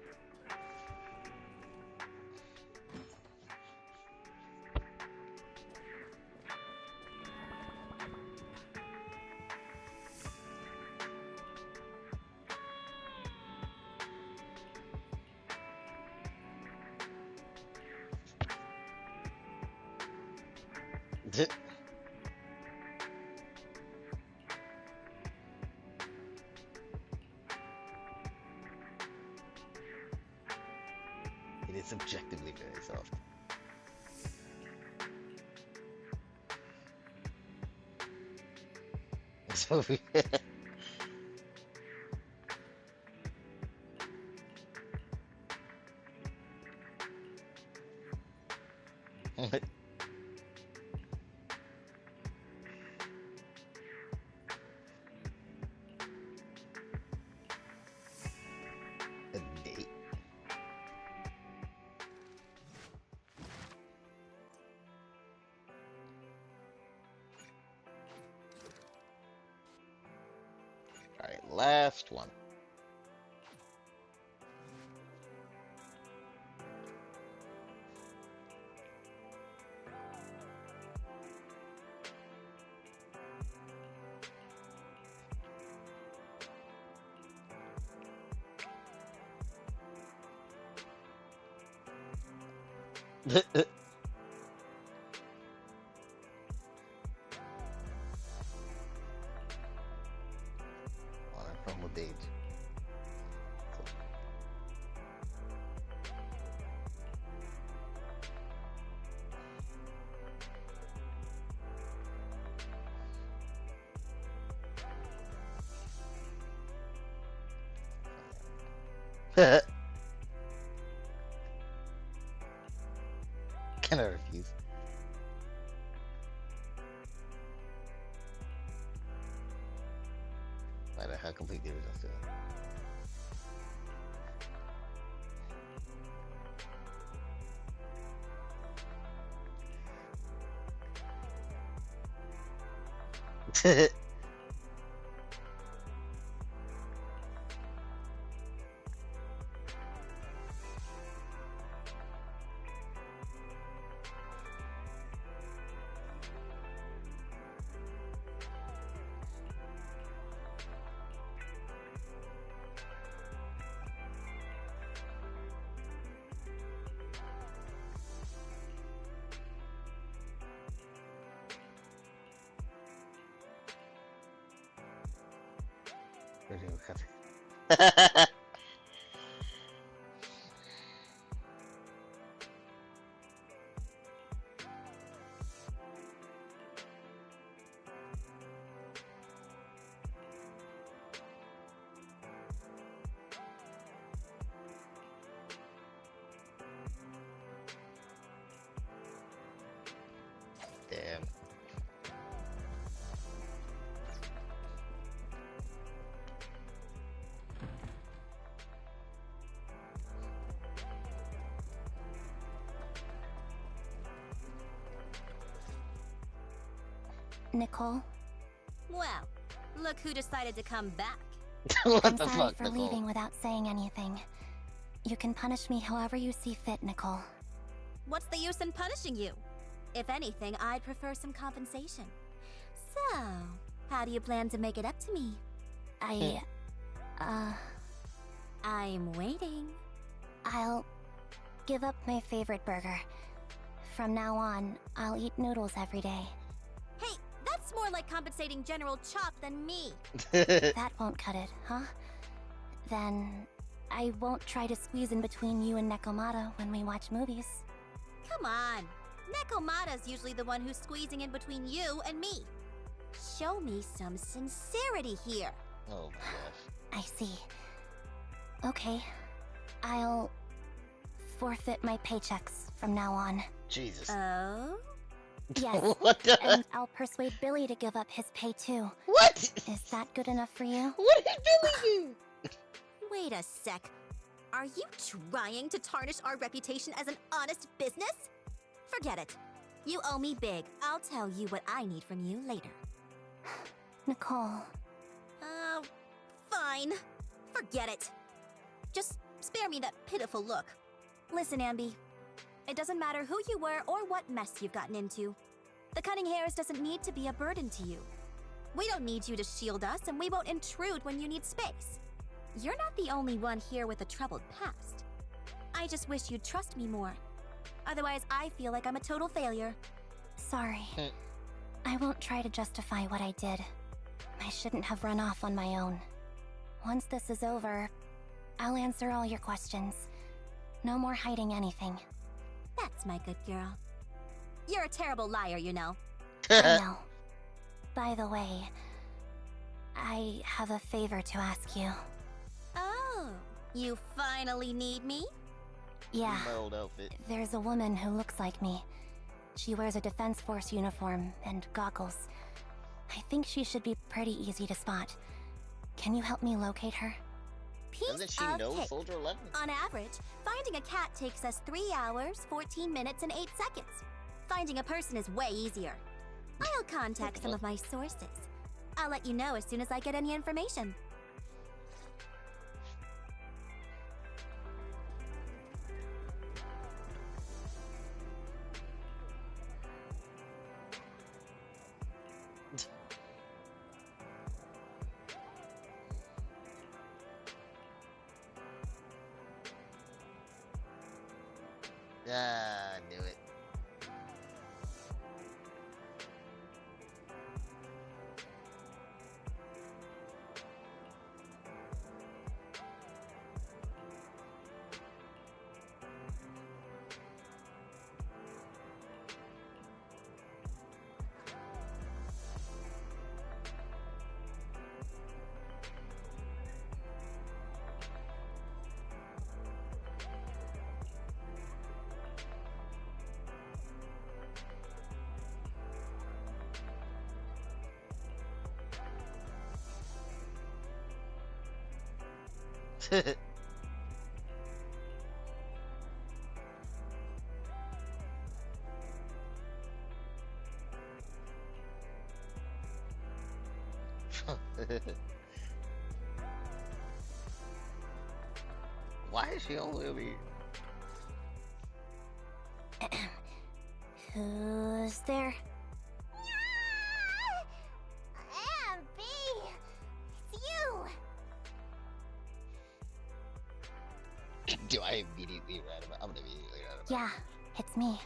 A: It is objectively very soft. So what? A date? Alright, last one. On a normal date. Can I refuse? No matter how complete the original story. Original cut. Damn.
D: Nicole,
C: Well, look who decided to come back.
A: What
D: I'm
A: the
D: sorry
A: fuck,
D: for
A: Nicole?
D: leaving without saying anything. You can punish me however you see fit, Nicole.
C: What's the use in punishing you? If anything, I'd prefer some compensation. So, how do you plan to make it up to me? I'm waiting.
D: I'll give up my favorite burger. From now on, I'll eat noodles every day.
C: Hey, that's more like compensating General Chop than me.
D: That won't cut it, huh? Then I won't try to squeeze in between you and Nekomata when we watch movies.
C: Come on. Nekomata's usually the one who's squeezing in between you and me. Show me some sincerity here.
A: Oh my gosh.
D: I see. Okay. I'll forfeit my paychecks from now on.
A: Jesus.
C: Oh?
D: Yes.
A: What the?
D: And I'll persuade Billy to give up his pay too.
A: What?
D: Is that good enough for you?
A: What did Billy do?
C: Wait a sec. Are you trying to tarnish our reputation as an honest business? Forget it. You owe me big. I'll tell you what I need from you later.
D: Nicole.
C: Fine. Forget it. Just spare me that pitiful look. Listen, Anby. It doesn't matter who you were or what mess you've gotten into. The cunning hairs doesn't need to be a burden to you. We don't need you to shield us, and we won't intrude when you need space. You're not the only one here with a troubled past. I just wish you'd trust me more. Otherwise, I feel like I'm a total failure.
D: Sorry. I won't try to justify what I did. I shouldn't have run off on my own. Once this is over, I'll answer all your questions. No more hiding anything.
C: That's my good girl. You're a terrible liar, you know.
D: I know. By the way, I have a favor to ask you.
C: Oh, you finally need me?
D: Yeah.
A: My old outfit.
D: There's a woman who looks like me. She wears a Defense Force uniform and goggles. I think she should be pretty easy to spot. Can you help me locate her?
A: Doesn't she know
C: cake.
A: Soldier 11?
C: On average, finding a cat takes us 3 hours, 14 minutes, and 8 seconds. Finding a person is way easier. I'll contact some of my sources. I'll let you know as soon as I get any information.
A: Ah, I knew it. Why is she only over here?
D: Who's there?
C: Anby! It's you!
A: Do I immediately write about? I'm gonna immediately write about.
D: Yeah, it's me.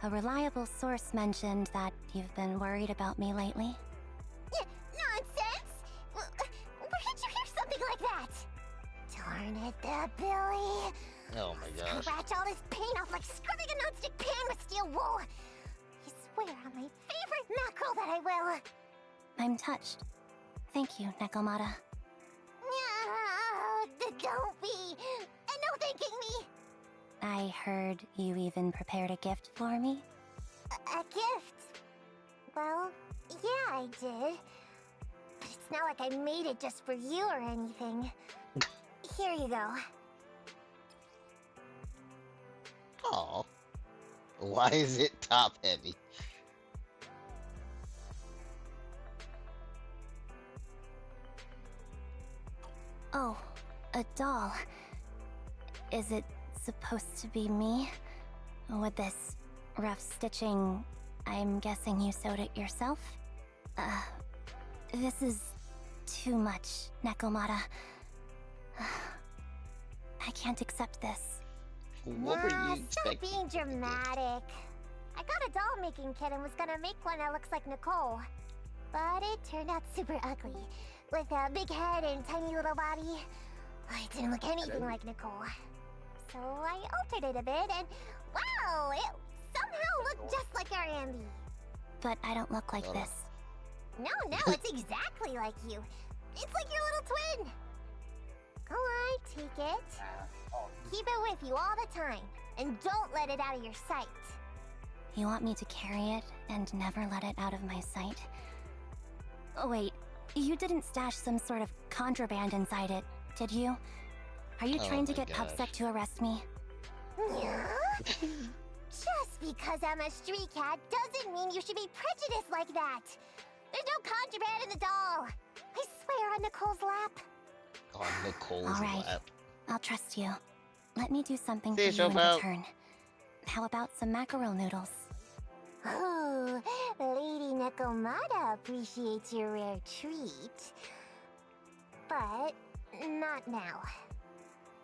D: A reliable source mentioned that you've been worried about me lately.
C: Nonsense! Where did you hear something like that? Darn it, that Billy!
A: Oh my gosh.
C: Scratch all this paint off like scrubbing a nonstick pan with steel wool! I swear on my favorite mackerel that I will!
D: I'm touched. Thank you, Nekomata.
C: Don't be! And no thanking me!
D: I heard you even prepared a gift for me.
C: A gift? Well, yeah, I did. But it's not like I made it just for you or anything. Here you go.
A: Aw. Why is it top heavy?
D: Oh, a doll. Is it supposed to be me? With this rough stitching, I'm guessing you sewed it yourself? This is too much, Nekomata. I can't accept this.
A: What were you expecting?
C: Stop being dramatic. I got a doll making kit and was gonna make one that looks like Nicole. But it turned out super ugly. With a big head and tiny little body. It didn't look anything like Nicole. So I altered it a bit and wow,
J: know. It somehow looked just like our Anby.
D: But I don't look like
A: Hold on.
D: this.
J: No, it's exactly like you. It's like your little twin. Go on, take it. Keep it with you all the time. And don't let it out of your sight.
D: You want me to carry it and never let it out of my sight? Oh, wait, you didn't stash some sort of contraband inside it, did you? Are you
A: Oh
D: trying to
A: my
D: get
A: gosh.
D: Pupsec to arrest me?
J: Yeah? Just because I'm a street cat doesn't mean you should be prejudiced like that. There's no contraband in the doll. I swear on Nicole's lap.
A: On Nicole's
D: All right.
A: lap.
D: I'll trust you. Let me do something for
A: See
D: you
A: yourself
D: in
A: out.
D: return. How about some mackerel noodles?
J: Ooh, Lady Nicomata appreciates your rare treat. But not now.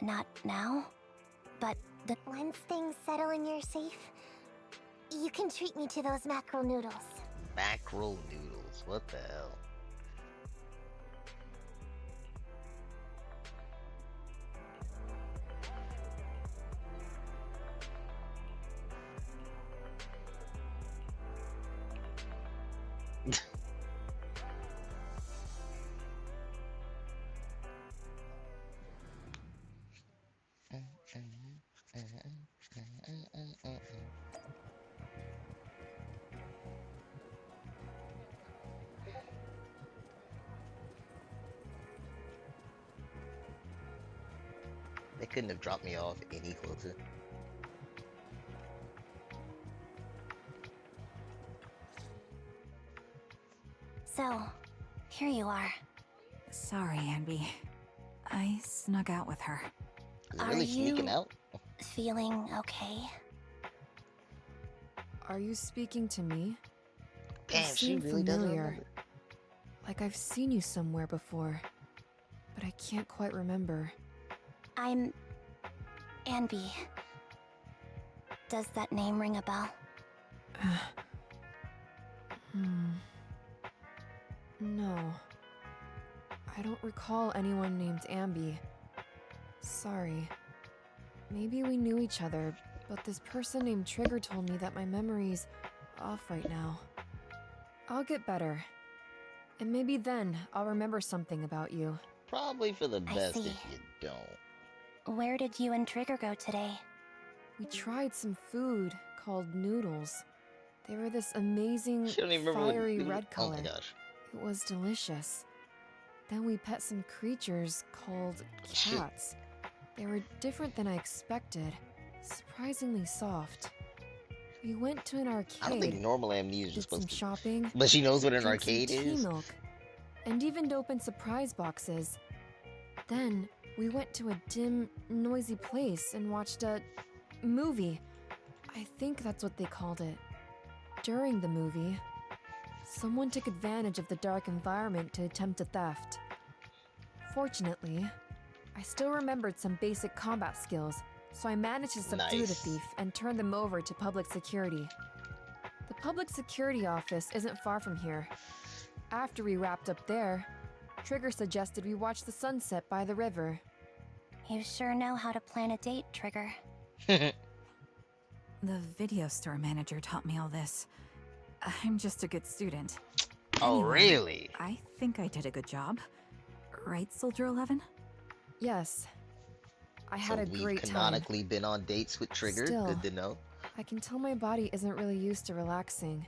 D: Not now? But the...
J: Once things settle in your safe, you can treat me to those mackerel noodles.
A: Mackerel noodles. What the hell? They couldn't have dropped me off any closer.
D: So, here you are.
B: Sorry, Anby. I snuck out with her.
A: Is it
D: Are
A: really sneaking
D: you-
A: out?
D: Feeling okay?
I: Are you speaking to me?
A: Damn,
I: You
A: she
I: seem
A: really doesn't
I: familiar.
A: remember.
I: Like I've seen you somewhere before, but I can't quite remember.
D: I'm... Anby. Does that name ring a bell?
I: No. I don't recall anyone named Anby. Sorry. Maybe we knew each other, but this person named Trigger told me that my memory's off right now. I'll get better. And maybe then I'll remember something about you.
A: Probably for the
D: I
A: best
D: see.
A: if you don't.
D: Where did you and Trigger go today?
I: We tried some food called noodles. They were this amazing,
A: She don't even remember what
I: fiery
A: noodle-
I: red
A: Oh
I: color.
A: my gosh.
I: It was delicious. Then we pet some creatures called
A: Shit.
I: cats. They were different than I expected, surprisingly soft. We went to an arcade,
A: I don't think normal amnesia is
I: did some
A: supposed to.
I: shopping,
A: But she knows what an
I: drank some
A: arcade
I: tea
A: is.
I: milk, and even opened surprise boxes. Then we went to a dim, noisy place and watched a movie. I think that's what they called it. During the movie, someone took advantage of the dark environment to attempt a theft. Fortunately, I still remembered some basic combat skills, so I managed to subdue the
A: Nice.
I: thief and turn them over to public security. The public security office isn't far from here. After we wrapped up there, Trigger suggested we watch the sunset by the river.
D: You sure know how to plan a date, Trigger.
B: The video store manager taught me all this. I'm just a good student.
A: Oh,
B: Anyway,
A: really?
B: I think I did a good job. Right, Soldier 11?
I: Yes. I
A: So
I: had a
A: we've
I: great time.
A: canonically been on dates with Trigger.
I: Still.
A: Good to know.
I: I can tell my body isn't really used to relaxing.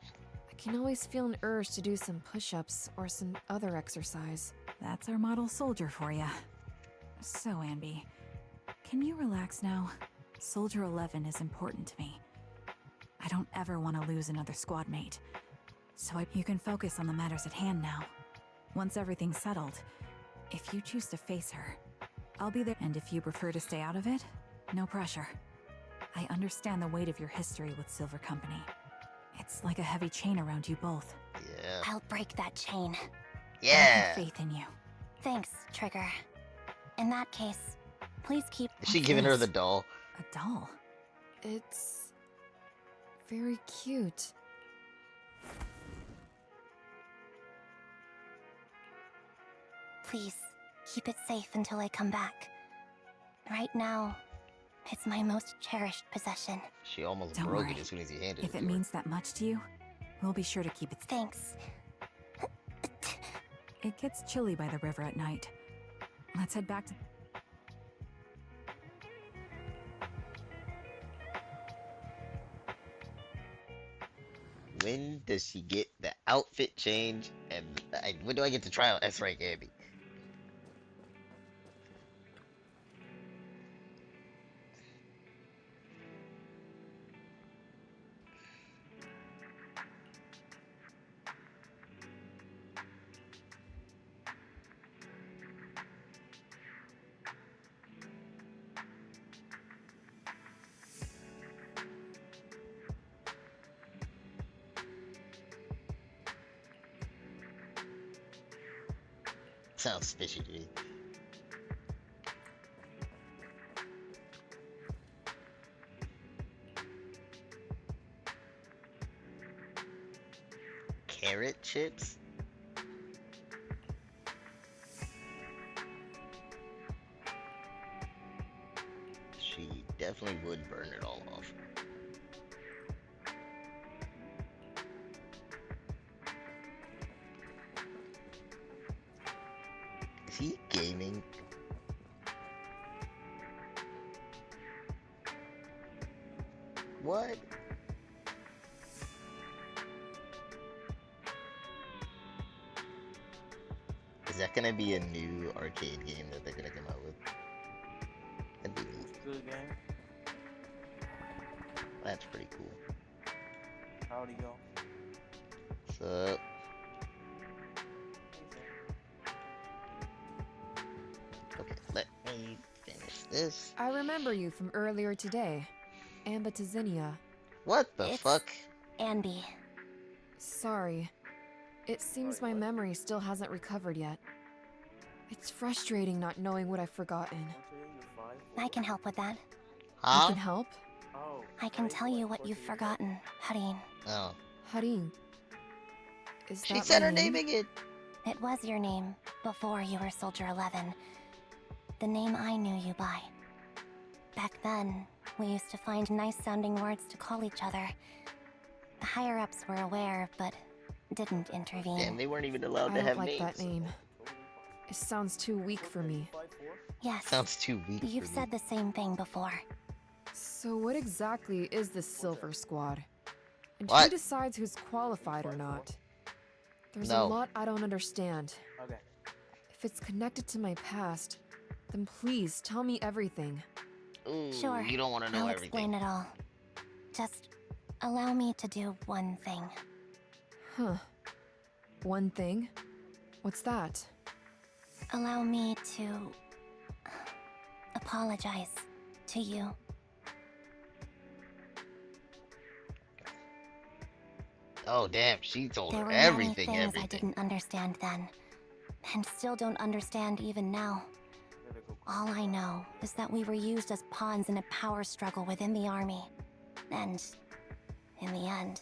I: I can always feel an urge to do some push-ups or some other exercise.
B: That's our model soldier for you. So, Anby, can you relax now? Soldier 11 is important to me. I don't ever want to lose another squad mate. So you can focus on the matters at hand now. Once everything's settled, if you choose to face her, I'll be there. And if you prefer to stay out of it, no pressure. I understand the weight of your history with Silver Company. It's like a heavy chain around you both.
A: Yeah.
D: I'll break that chain.
B: I
A: Yeah.
B: have faith in you.
D: Thanks, Trigger. In that case, please keep...
A: Is she giving her
B: Yes.
A: the doll?
B: A doll?
I: It's very cute.
D: Please, keep it safe until I come back. Right now, It's my most cherished possession.
A: She almost
B: Don't
A: broke
B: worry.
A: it as soon as you handed
B: If
A: it
B: it
A: to her.
B: means that much to you, we'll be sure to keep it.
D: Thanks.
B: It gets chilly by the river at night. Let's head back to.
A: When does she get the outfit change? And when do I get to try out S-Rank Anby? Sounds fishy to me. Carrot chips? She definitely would burn it all off. Is he gaming? What? Is that gonna be a new arcade game that they're gonna come out with? That'd be neat.
K: Good game.
A: That's pretty cool.
K: Howdy, y'all.
A: What's up? Okay, let me finish this.
I: I remember you from earlier today. Anby.
A: What the
D: It's-
A: fuck?
D: Anby.
I: Sorry. It seems my memory still hasn't recovered yet. It's frustrating not knowing what I've forgotten.
D: I can help with that.
I: You
A: Huh?
I: can help?
D: I can tell you what you've forgotten, Harin.
A: Oh.
I: Harin. Is
A: She
I: that
A: said
I: my
A: her name again.
D: It was your name before you were Soldier 11. The name I knew you by. Back then, we used to find nice-sounding words to call each other. The higher-ups were aware, but didn't intervene.
A: Damn, they weren't even allowed
I: I
A: to
I: don't
A: have
I: like
A: names.
I: that name. It sounds too weak for me.
D: Yes,
A: Sounds too weak.
D: you've
A: for
D: said
A: me.
D: the same thing before.
I: So what exactly is this Silver Squad? And
A: What?
I: who decides who's qualified or not? There's
A: No.
I: a lot I don't understand.
K: Okay.
I: If it's connected to my past, then please tell me everything.
A: Ooh,
D: Sure,
A: you don't want to know
D: I'll
A: everything.
D: explain it all. Just allow me to do one thing.
I: Huh. One thing? What's that?
D: Allow me to apologize to you.
A: Oh damn, she told
D: There
A: her
D: were
A: everything.
D: many things I
A: Everything.
D: didn't understand then, and still don't understand even now. All I know is that we were used as pawns in a power struggle within the army. And, in the end,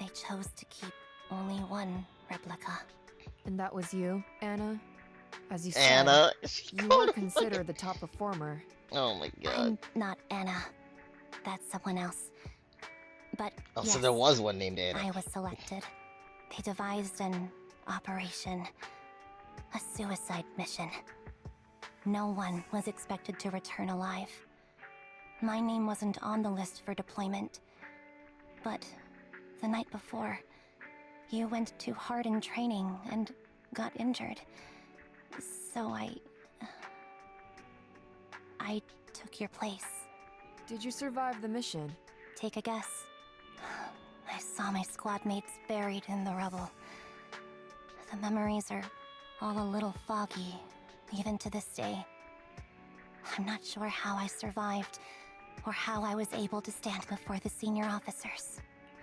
D: they chose to keep only one replica.
I: And that was you, Anna? As you said,
A: Anna. She
I: you
A: called
I: were
A: her
I: considered the top performer.
A: Oh my god.
D: I'm not Anna. That's someone else. But
A: Oh,
D: yes,
A: so there was one named Anna.
D: I was selected. They devised an operation. A suicide mission. No one was expected to return alive. My name wasn't on the list for deployment. But the night before, you went too hard in training and got injured. So I took your place.
I: Did you survive the mission?
D: Take a guess. I saw my squad mates buried in the rubble. The memories are all a little foggy, even to this day. I'm not sure how I survived, or how I was able to stand before the senior officers.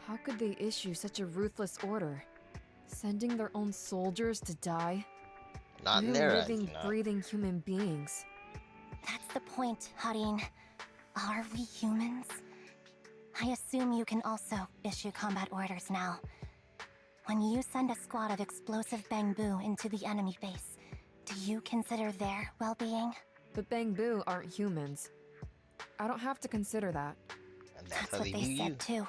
I: How could they issue such a ruthless order? Sending their own soldiers to die?
A: Not in
I: We're
A: their eyes,
I: living,
A: not.
I: breathing human beings.
D: That's the point, Harin. Are we humans? I assume you can also issue combat orders now. When you send a squad of explosive bamboo into the enemy base, do you consider their well-being?
I: But Bangbu aren't humans. I don't have to consider that.
A: And
D: That's
A: how
D: what they
A: view you.
D: said too.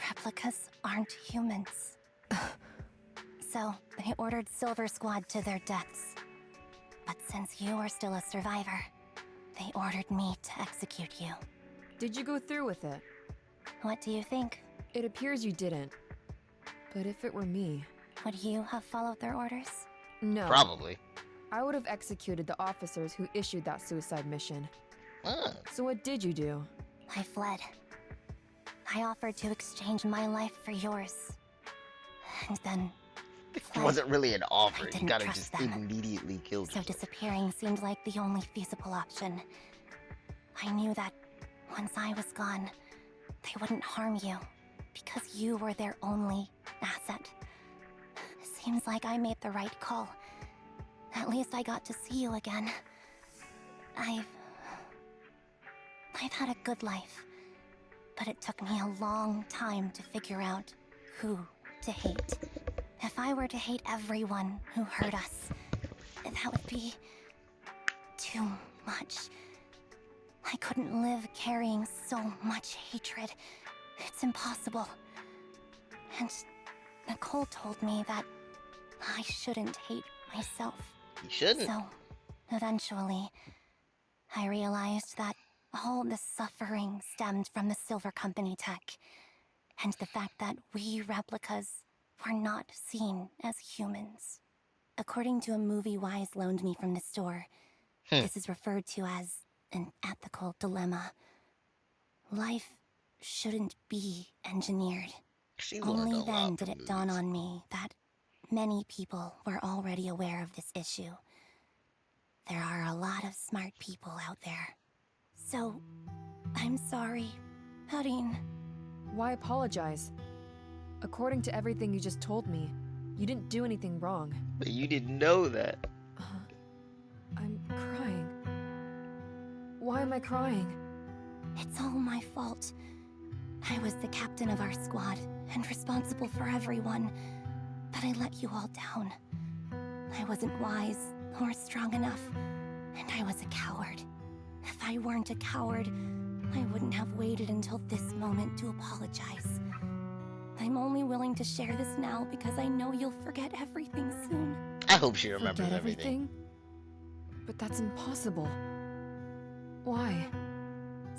D: Replicas aren't humans. So, they ordered Silver Squad to their deaths. But since you are still a survivor, they ordered me to execute you.
I: Did you go through with it?
D: What do you think?
I: It appears you didn't. But if it were me...
D: Would you have followed their orders?
I: No.
A: Probably.
I: I would have executed the officers who issued that suicide mission.
A: Ah.
I: So what did you do?
D: I fled. I offered to exchange my life for yours. And then...
A: It
D: fled.
A: wasn't really an offer.
D: I
A: You
D: didn't
A: gotta
D: trust
A: just
D: them.
A: immediately kill
D: So
A: yourself.
D: disappearing seemed like the only feasible option. I knew that once I was gone, they wouldn't harm you, because you were their only asset. Seems like I made the right call. At least I got to see you again. I've had a good life, but it took me a long time to figure out who to hate. If I were to hate everyone who hurt us, that would be too much. I couldn't live carrying so much hatred. It's impossible. And Nicole told me that I shouldn't hate myself.
A: You shouldn't.
D: So, eventually, I realized that all the suffering stemmed from the Silver Company tech, and the fact that we replicas were not seen as humans. According to a movie Wise loaned me from the store, this is referred to as an ethical dilemma. Life shouldn't be engineered.
A: She learned
D: Only
A: a lot
D: then
A: from
D: did it dawn
A: movies.
D: on me that many people were already aware of this issue. There are a lot of smart people out there. So, I'm sorry, Harin.
I: Why apologize? According to everything you just told me, you didn't do anything wrong.
A: But you didn't know that.
I: I'm crying. Why am I crying?
D: It's all my fault. I was the captain of our squad and responsible for everyone, but I let you all down. I wasn't wise or strong enough, and I was a coward. If I weren't a coward, I wouldn't have waited until this moment to apologize. I'm only willing to share this now because I know you'll forget everything soon.
A: I hope she remembers
I: Forget
A: everything.
I: But that's impossible. Why?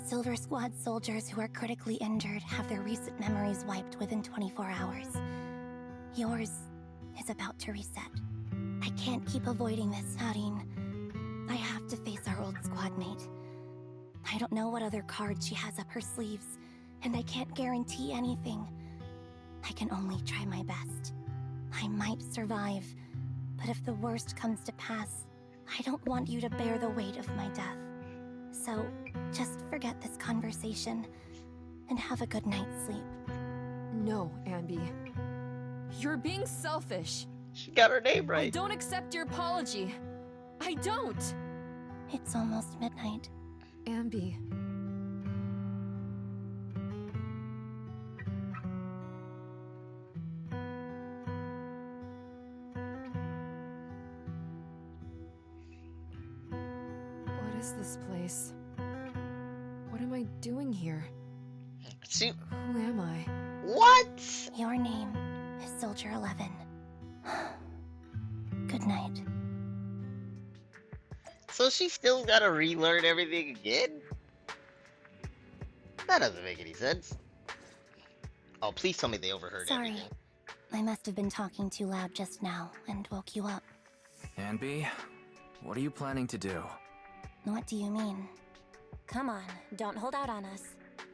D: Silver Squad soldiers who are critically injured have their recent memories wiped within 24 hours. Yours is about to reset. I can't keep avoiding this, Harin. I have to face our old squad mate. I don't know what other cards she has up her sleeves, and I can't guarantee anything. I can only try my best. I might survive, but if the worst comes to pass, I don't want you to bear the weight of my death. So, just forget this conversation, and have a good night's sleep.
I: No, Anby. You're being selfish.
A: She got her name
I: I
A: right.
I: don't accept your apology. I don't.
D: It's almost midnight.
I: Anby. What is this place? What am I doing here?
A: See,
I: Who am I?
A: what?
D: Your name is Soldier 11. Good night.
A: So she still gotta relearn everything again? That doesn't make any sense. Oh, please tell me they overheard
D: Sorry.
A: everything.
D: I must have been talking too loud just now and woke you up.
E: Anby, what are you planning to do?
D: What do you mean?
C: Come on, don't hold out on us.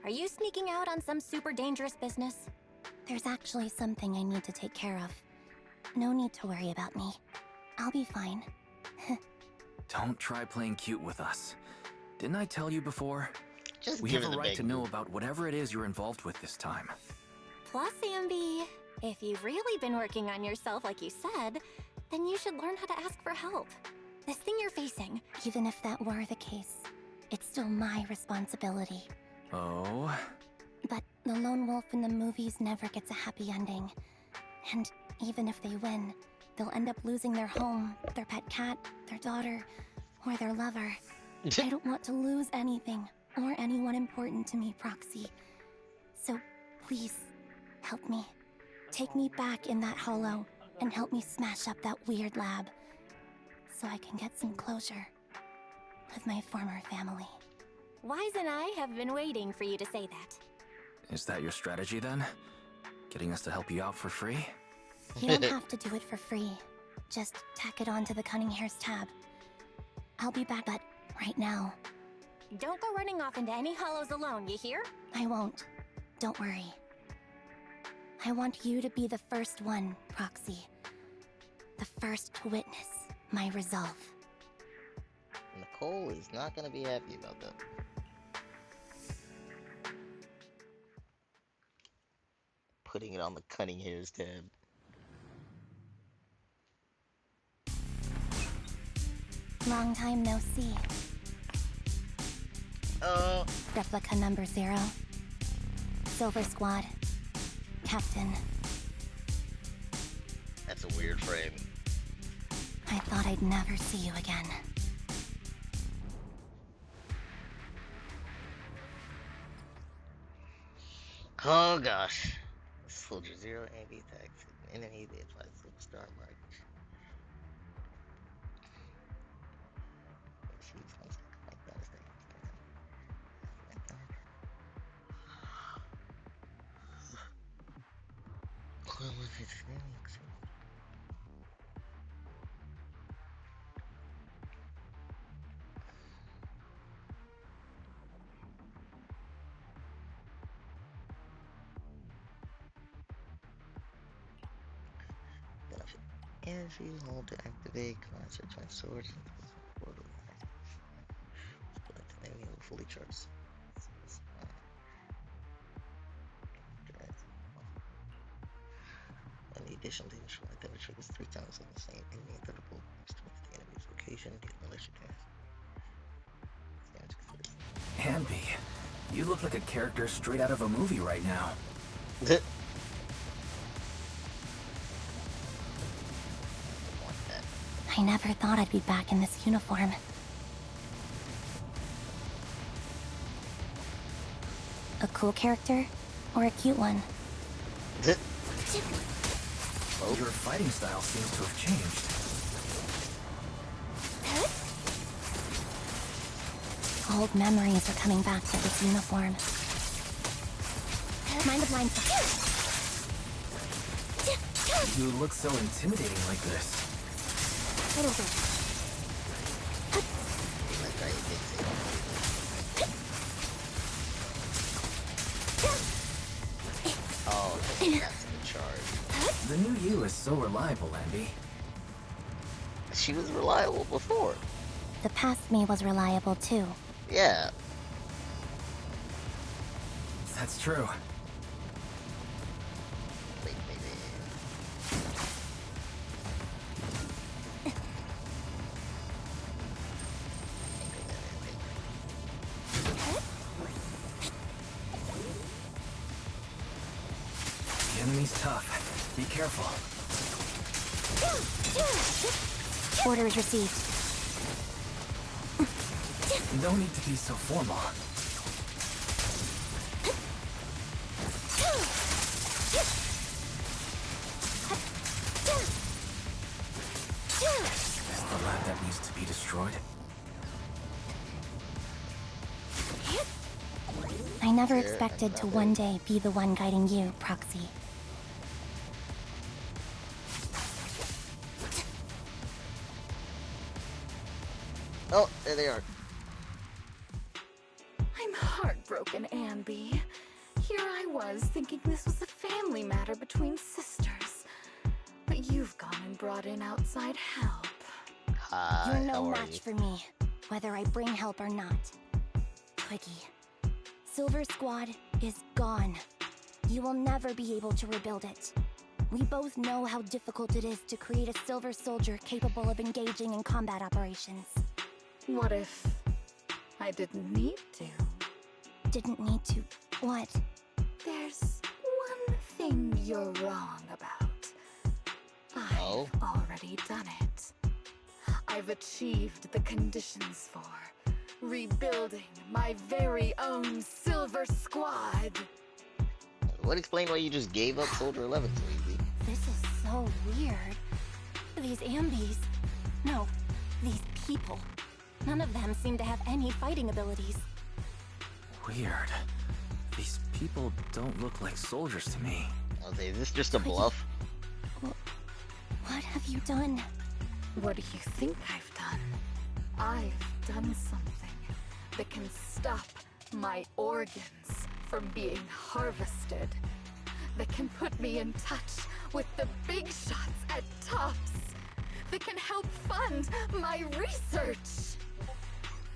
C: Are you sneaking out on some super dangerous business?
D: There's actually something I need to take care of. No need to worry about me. I'll be fine.
E: Don't try playing cute with us. Didn't I tell you before?
A: Just
E: We
A: give
E: have
A: her
E: a
A: the
E: right
A: big
E: to know
A: move.
E: about whatever it is you're involved with this time.
C: Plus, Anby, if you've really been working on yourself like you said, then you should learn how to ask for help. This thing you're facing,
D: Even if that were the case, it's still my responsibility.
E: Oh?
D: But the lone wolf in the movies never gets a happy ending. And even if they win, they'll end up losing their home, their pet cat, their daughter, or their lover. I don't want to lose anything. or anyone important to me, Proxy. So please, help me. Take me back in that hollow and help me smash up that weird lab so I can get some closure with my former family. Wise and I have been waiting for you to say that.
E: Is that your strategy then? Getting us to help you out for free?
D: You don't have to do it for free. Just tack it onto the Cunning Hair's tab. I'll be back, but right now. Don't go running off into any hollows alone, you hear? I won't. Don't worry. I want you to be the first one, Proxy. The first to witness my resolve.
A: Nicole is not gonna be happy about that. Putting it on the Cunning Hair's tab.
D: Long time no see. Replica number 0. Silver Squad. Captain.
A: That's a weird frame.
D: I thought I'd never see you again.
A: Oh gosh. Soldier 0, Anby attacks. Enemy, they apply Silver Star mark. Energy, hold to activate, concert, join swords, and portal. Enemy will fully charged. In addition to initial activity triggers 3 times on the same enemy interval, strength the enemy's location, deal militia damage.
E: Anby, you look like a character straight out of a movie right now.
D: I never thought I'd be back in this uniform. A cool character or a cute one?
E: Your fighting style seems to have changed.
D: Old memories are coming back to this uniform. Mind the blind spot.
E: You look so intimidating like this.
D: Right over.
A: Oh, that's the charge.
E: The new you is so reliable, Anby.
A: She was reliable before.
D: The past me was reliable too.
A: Yeah.
E: That's true.
A: Wait, maybe.
E: The enemy's tough. Be careful.
D: Orders received.
E: No need to be so formal. Is the lab that needs to be destroyed?
D: I never expected to one day be the one guiding you, Proxy.
A: Oh, there they are.
B: I'm heartbroken, Anby. Here I was thinking this was a family matter between sisters. But you've gone and brought in outside help.
A: Hi,
D: You're no
A: how are
D: match
A: you?
D: for me, whether I bring help or not. Twiggy. Silver Squad is gone. You will never be able to rebuild it. We both know how difficult it is to create a Silver Soldier capable of engaging in combat operations.
B: What if I didn't need to?
D: Didn't need to. What?
B: There's one thing you're wrong about.
A: Oh?
B: I've already done it. I've achieved the conditions for
K: rebuilding my very own Silver Squad.
A: What explain why you just gave up Soldier 11 so easy?
D: This is so weird. These Ambys. No, these people. None of them seem to have any fighting abilities.
E: Weird. These people don't look like soldiers to me.
A: Okay, is this just a bluff?
D: What have you done?
K: What do you think I've done? I've done something that can stop my organs from being harvested. That can put me in touch with the big shots at Tops. That can help fund my research.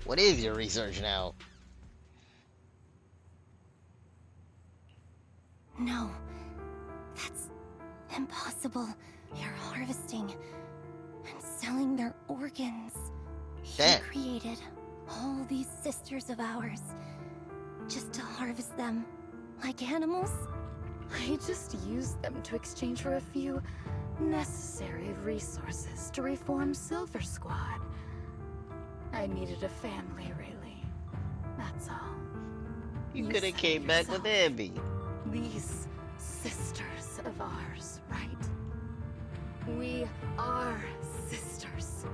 A: What is your research now?
D: No, that's impossible. You're harvesting and selling their organs.
A: Damn.
D: He created all these sisters of ours just to harvest them like animals.
K: I just used them to exchange for a few necessary resources to reform Silver Squad. I needed a family, really. That's all.
A: You could have
K: said
A: came back with
K: yourself.
A: Anby.
K: These sisters of ours, right? We are sisters,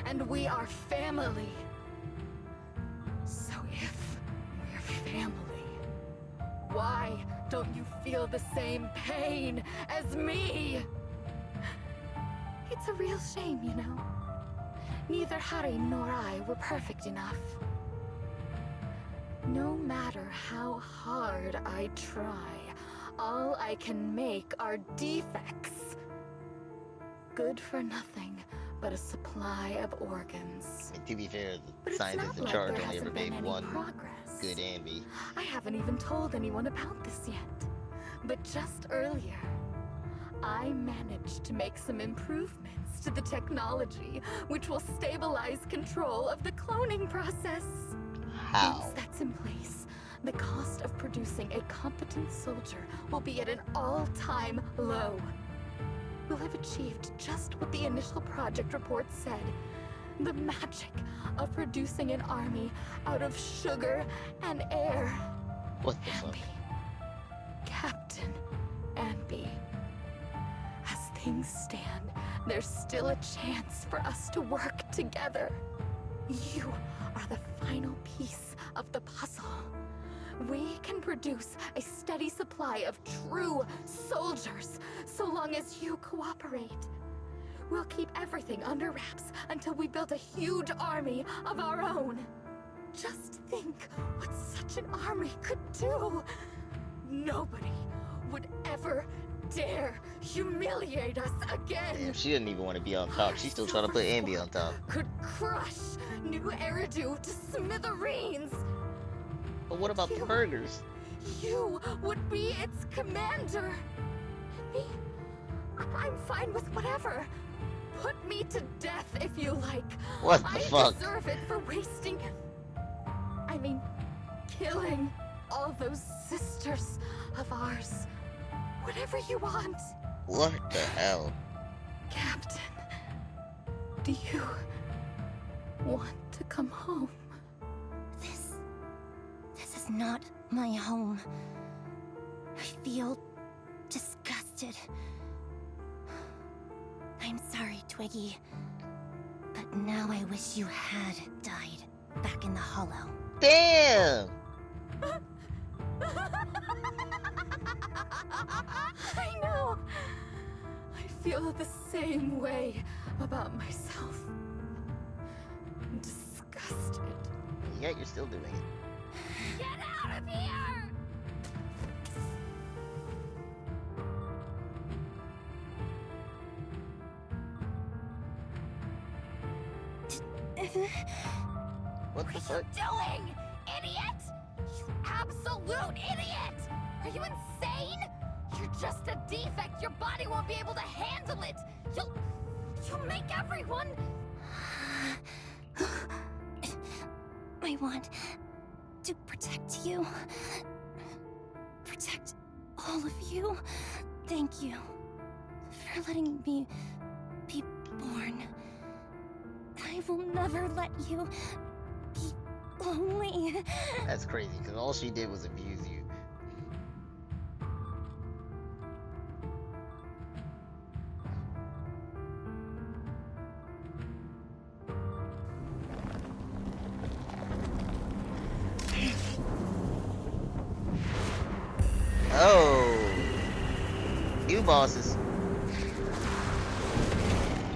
K: and we are family. So if we're family, why don't you feel the same pain as me? It's a real shame, you know. Neither Harry nor I were perfect enough. No matter how hard I try, all I can make are defects. Good for nothing but a supply of organs.
A: And to be fair,
K: But
A: the
K: it's
A: scientists
K: not
A: in
K: like
A: charge
K: there
A: only ever
K: hasn't been
A: made
K: any
A: one
K: progress.
A: good Anby.
K: I haven't even told anyone about this yet. But just earlier, I managed to make some improvements to the technology, which will stabilize control of the cloning process.
A: How?
K: Once that's in place, the cost of producing a competent soldier will be at an all-time low. We'll have achieved just what the initial project report said. The magic of producing an army out of sugar and air.
A: What the fuck?
K: Anby. Captain Anby. As things stand, there's still a chance for us to work together. You are the final piece of the puzzle. We can produce a steady supply of true soldiers so long as you cooperate. We'll keep everything under wraps until we build a huge army of our own. Just think what such an army could do. Nobody would ever dare humiliate us again.
A: Damn, she didn't even want to be on top. She's still trying to put Anby on top.
K: Could crush New Eridu to smithereens.
A: But what about the burgers?
K: You would be its commander. Me? I'm fine with whatever. Put me to death if you like.
A: What the fuck?
K: I deserve it for wasting... I mean, killing all those sisters of ours. Whatever you want.
A: What the hell?
K: Captain, do you want to come home?
D: This is not my home. I feel disgusted. I'm sorry, Twiggy. But now I wish you had died back in the Hollow.
A: Damn!
K: I know. I feel the same way about myself. Disgusted.
A: Yet you're still doing it.
K: Get out of here!
A: What the fuck?
K: Doing, idiot? You absolute idiot! Are you insane? You're just a defect. Your body won't be able to handle it. You'll make everyone...
D: I want to protect you. Protect all of you. Thank you for letting me be born. I will never let you be
C: lonely.
A: That's crazy, because all she did was abuse you. Oh, new bosses.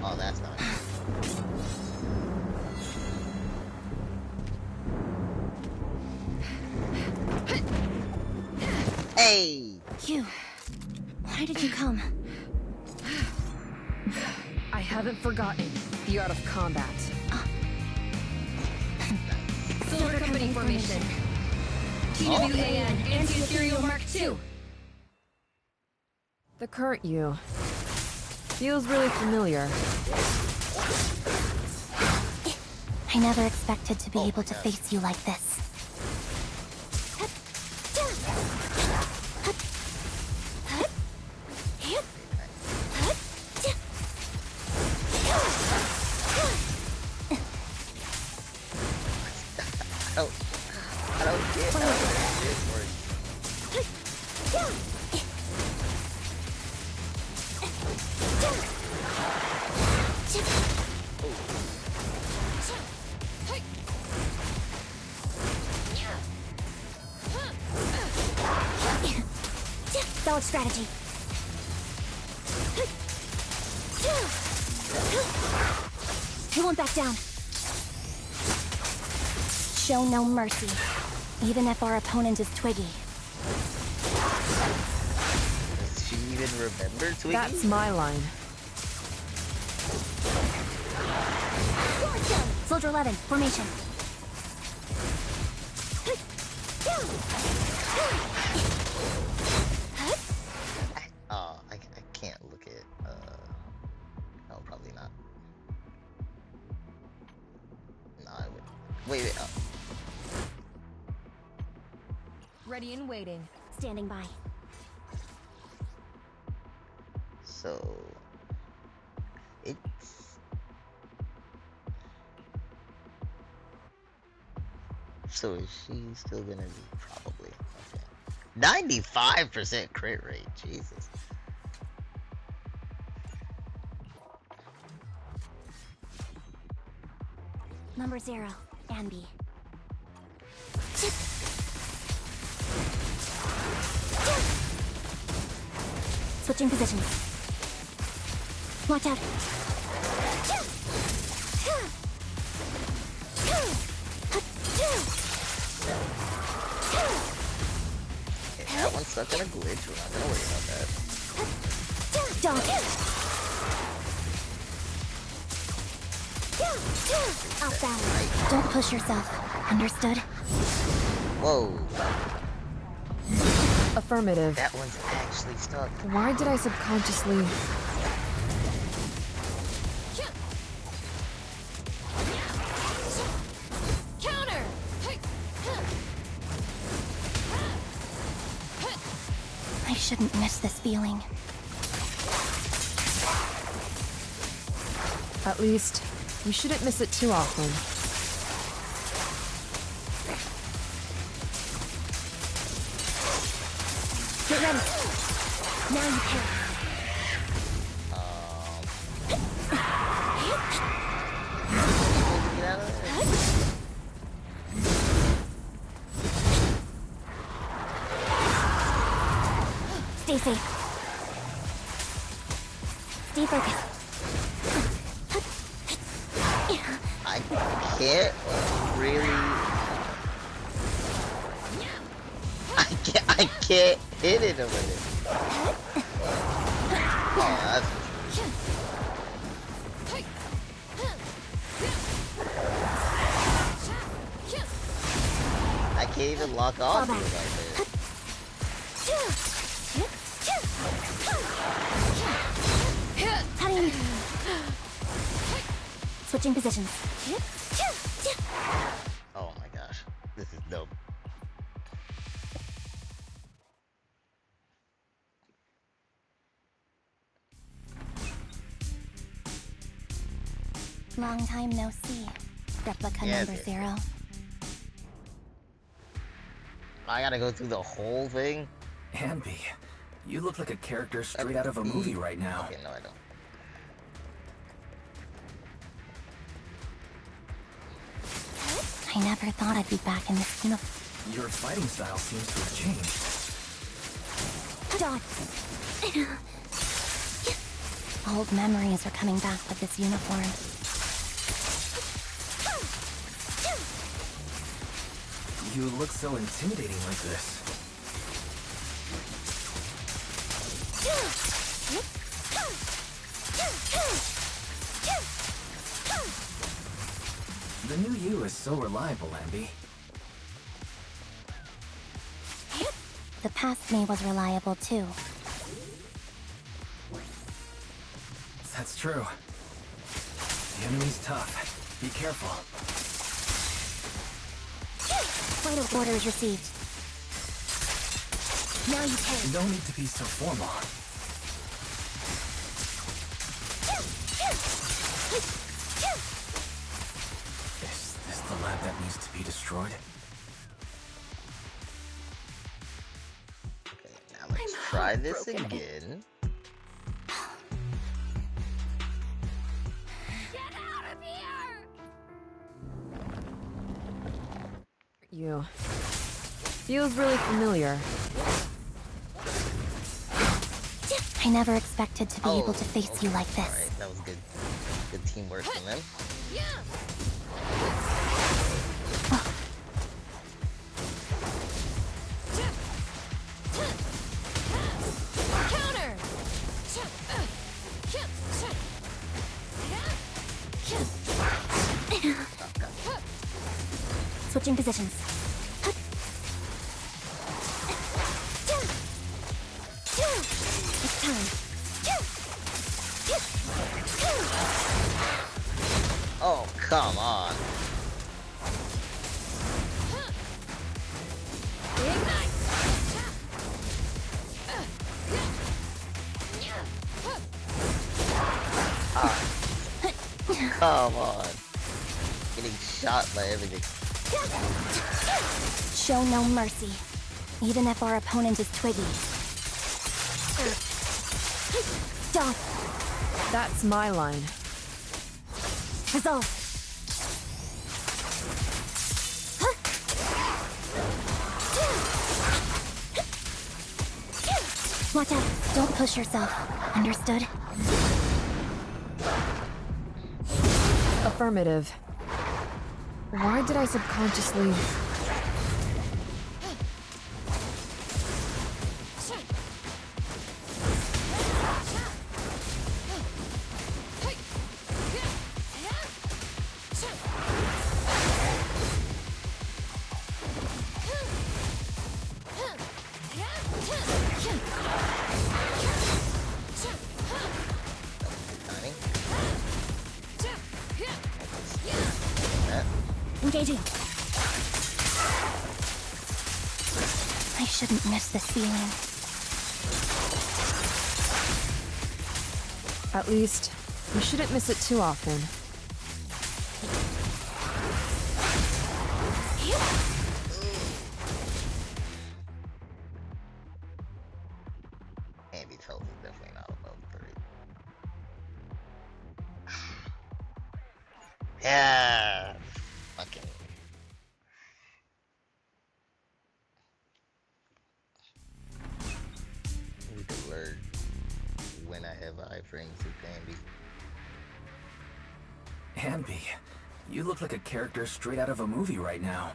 A: Oh, that's not. Hey!
D: You. Why did you come?
I: I haven't forgotten the art of combat. Silver Company formation. TWAN Anti-Ethereal Mark II. The current you feels really familiar.
D: I never expected to be able to face you like this.
A: I don't get how this works.
C: Solid strategy. You won't back down.
D: Show no mercy, even if our opponent is Twiggy.
A: Does she even remember Twiggy?
I: That's my line.
C: Soldier 11, formation.
A: I can't look at, no, probably not. No, I wouldn't. Wait,
I: Ready and waiting.
C: Standing by.
A: So, it's... So is she still gonna be? Probably. Okay. 95% crit rate, Jesus.
C: Number 0, Anby. Switching positions. Watch out.
A: Okay, that one's stuck in a glitch. We're not gonna worry about that.
C: Don't. Off balance.
D: Don't push yourself. Understood?
A: Whoa,
I: Affirmative.
A: that one's actually stuck.
I: Why did I subconsciously...
K: Counter!
D: I shouldn't miss this feeling.
I: At least, you shouldn't miss it too often.
C: Get ready. Now you can.
A: Get out of there.
C: Stay safe. Stay focused.
A: I can't really. I can't hit it over there. Oh, that's. I can't even lock on to it right there.
C: Cutting. Switching positions.
A: Oh my gosh, this is dope.
D: Long time no see. Replica
A: Yes,
D: number
A: yes.
D: 0.
A: I gotta go through the whole thing?
E: Anby, you look like a character straight out of a movie right now.
A: Okay, no, I don't.
D: I never thought I'd be back in this uniform.
E: Your fighting style seems to have changed.
D: Dot. Old memories are coming back with this uniform.
E: You look so intimidating like this. The new you is so reliable, Anby.
D: The past me was reliable too.
E: That's true. The enemy's tough. Be careful.
D: Vital orders received. Now you pay.
E: No need to be so formal. Is this the lab that needs to be destroyed?
A: Okay, now let's try this again.
I: You. Feels really familiar.
D: I never expected to be able to face you like this.
A: Alright, that was good. Good teamwork from them.
K: Counter!
C: Switching positions. It's time.
A: Oh, come on. Come on. Getting shot by everything.
D: Show no mercy, even if our opponent is Twiggy. Dot.
I: That's my line.
D: Resolve. Watch out. Don't push yourself. Understood?
I: Affirmative. Why did I subconsciously...
D: Engaging. I shouldn't miss this feeling.
I: At least, we shouldn't miss it too often.
A: Anby's health is definitely not above 3. Yeah. Fucking. We could learn when I have iframes with Anby.
E: Anby, you look like a character straight out of a movie right now.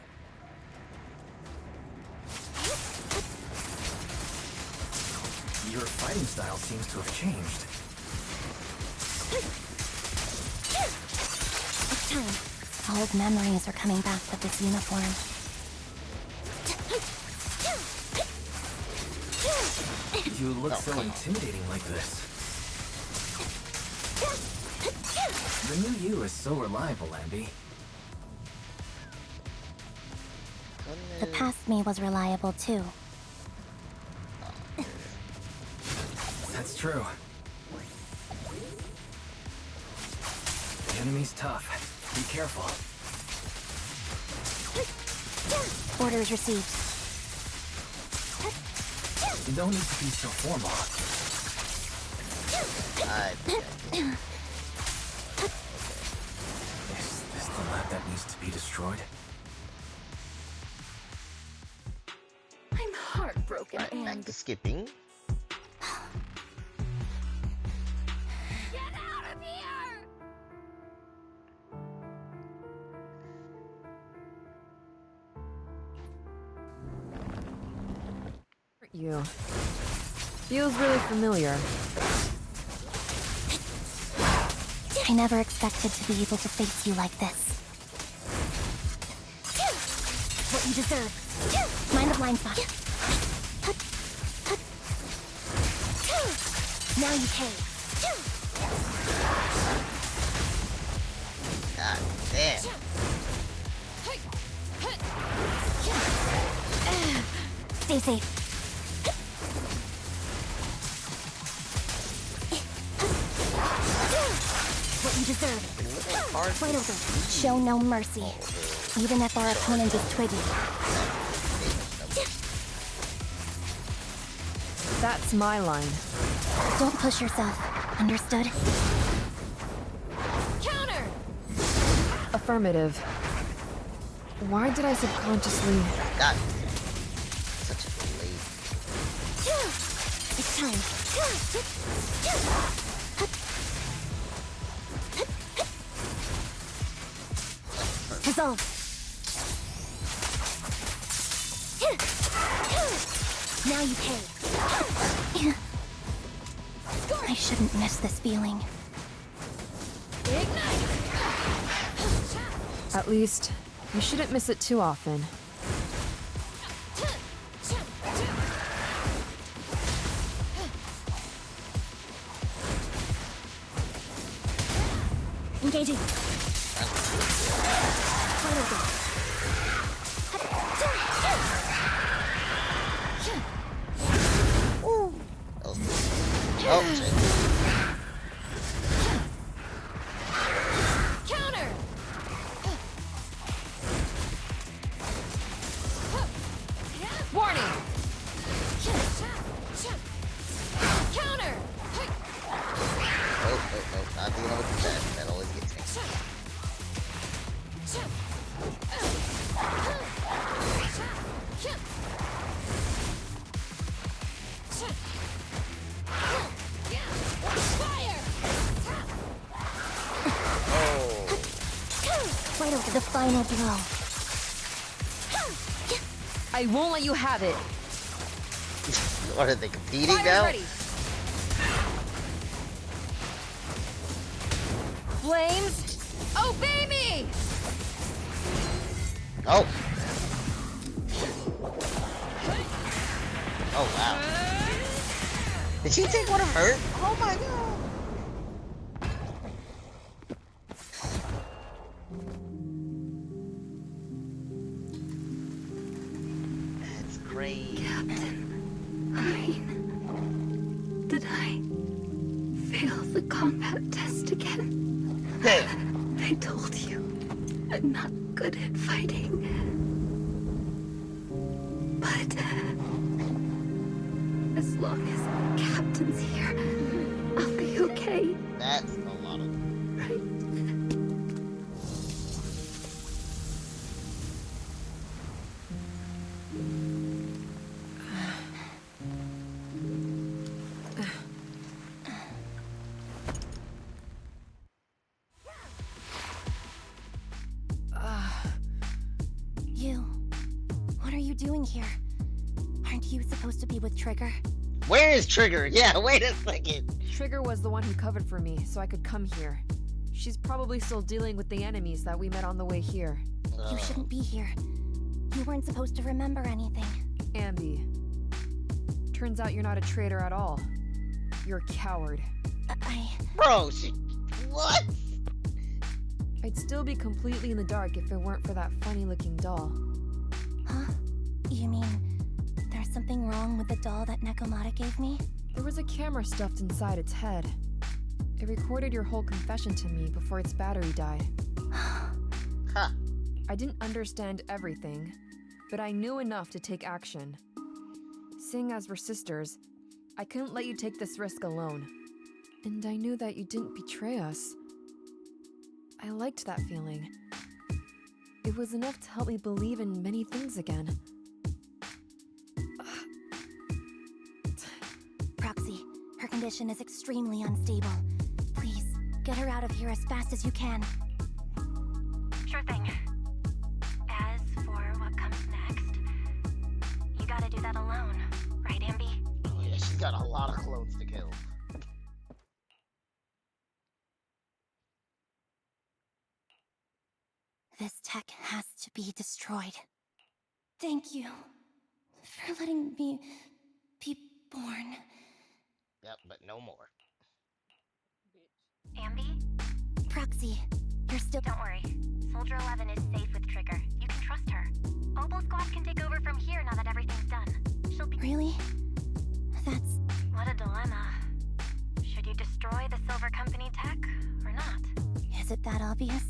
E: Your fighting style seems to have changed.
D: It's time. Old memories are coming back with this uniform.
E: You look so intimidating like this. The new you is so reliable, Anby.
D: The past me was reliable too.
E: That's true. The enemy's tough. Be careful.
D: Orders received.
E: No need to be so formal. Is this the lab that needs to be destroyed?
K: I'm heartbroken,
A: Back
K: and
A: to skipping.
K: get out of here!
I: You. Feels really familiar.
C: I never expected to be able to face you like this. What you deserve. Mind the blind spot. Now you pay.
A: God damn.
C: Stay safe. What you deserve. Fight over. Show no mercy. Even if our opponent is twiggy.
I: That's my line.
C: Don't push yourself. Understood?
K: Counter!
I: Affirmative. Why did I subconsciously...
A: God. Such a delay.
C: It's time. Resolve. Now you pay. I shouldn't miss this feeling.
I: At least, you shouldn't miss it too often.
C: Engaging. Ooh.
A: Oh, shit.
K: Counter!
I: Warning!
K: Counter!
A: Oh, not dealing with that. That always gets me.
C: Right over the final blow.
I: I won't let you have it.
A: What are they competing
I: Fire
A: now?
I: ready. Flames, obey me!
A: Oh. Oh wow. Did she take one of hers? Oh my god. That's crazy.
K: Did I fail the combat test again?
A: Damn.
K: They told you I'm not good at fighting. But as long as Captain's here, I'll be okay.
A: That's a lot of.
K: Right?
C: You. What are you doing here? Aren't you supposed to be with Trigger?
A: Where is Trigger? Yeah, wait a second.
I: Trigger was the one who covered for me, so I could come here. She's probably still dealing with the enemies that we met on the way here.
C: You shouldn't be here. You weren't supposed to remember anything.
I: Anby. Turns out you're not a traitor at all. You're a coward.
A: Bro, she. What?
I: I'd still be completely in the dark if it weren't for that funny-looking doll.
C: Huh? You mean there's something wrong with the doll that Nekomata gave me?
I: There was a camera stuffed inside its head. It recorded your whole confession to me before its battery died.
A: Huh.
I: I didn't understand everything, but I knew enough to take action. Seeing as we're sisters, I couldn't let you take this risk alone. And I knew that you didn't betray us. I liked that feeling. It was enough to help me believe in many things again.
C: Proxy, her condition is extremely unstable. Please, get her out of here as fast as you can.
D: Sure thing. As for what comes next, you gotta do that alone, right, Anby?
A: Oh yeah, she's got a lot of clones to kill.
C: This tech has to be destroyed. Thank you for letting me be born.
A: Yep, but no more.
D: Anby?
C: Proxy, you're still—
D: Don't worry. Soldier 11 is safe with Trigger. You can trust her. Opal Squad can take over from here now that everything's done. She'll be—
C: Really? That's—
D: What a dilemma. Should you destroy the Silver Company tech, or not?
C: Is it that obvious?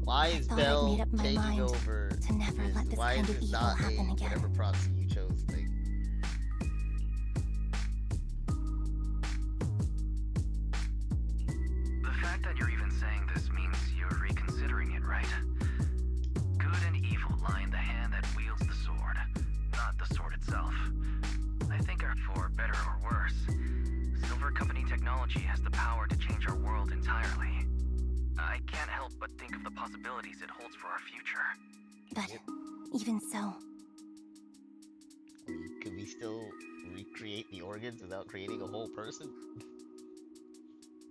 A: Why is
C: thought I'd
A: Bell
C: made up my
A: taking
C: mind
A: over?
C: to never let this
A: Why
C: kind
A: is
C: of
A: this
C: evil
A: not
C: happen again.
A: whatever proxy you chose thing?
E: The fact that you're even saying this means you're reconsidering it, right? Good and evil lie in the hand that wields the sword, not the sword itself. I think for better or worse, Silver Company technology has the power to change our world entirely. I can't help but think of the possibilities it holds for our future.
C: But even so,
A: Could we still recreate the organs without creating a whole person?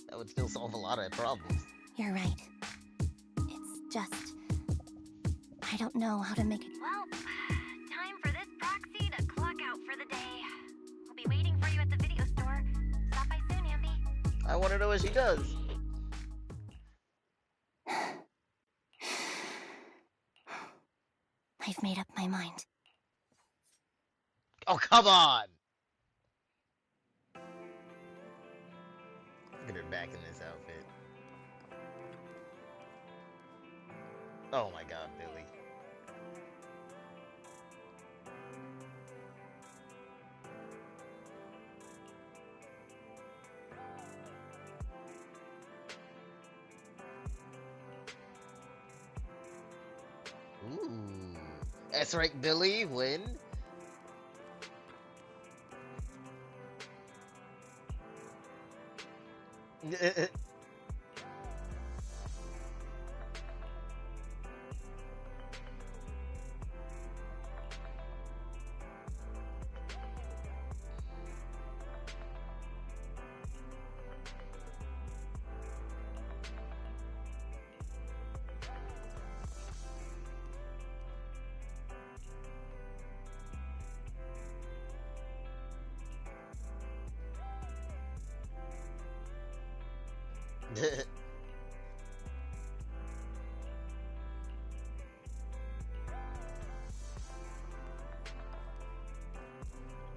A: That would still solve a lot of problems.
C: you're right. It's just— I don't know how to make it—
D: Well, time for this proxy to clock out for the day. I'll be waiting for you at the video store. Stop by soon, Anby.
A: I want to know what she does.
C: I've made up my mind.
A: Oh, come on! Look at her back in this outfit. Oh my god, Billy. Ooh. That's right, Billy, win.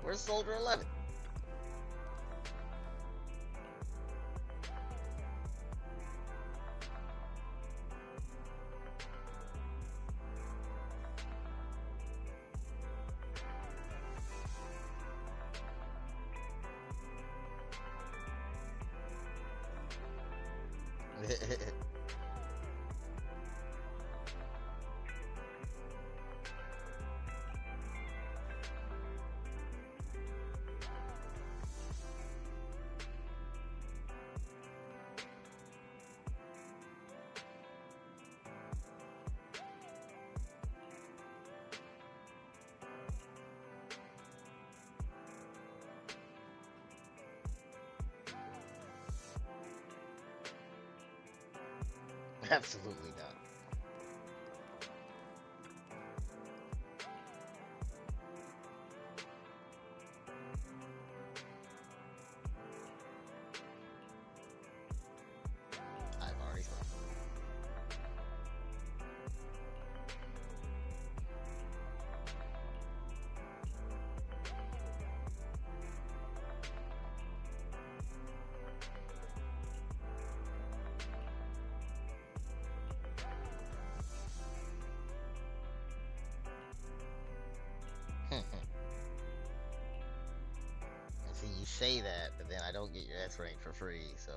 A: Where's Soldier 11? Absolutely not. I've already spoken. say that, but then I don't get your S rank for free, so.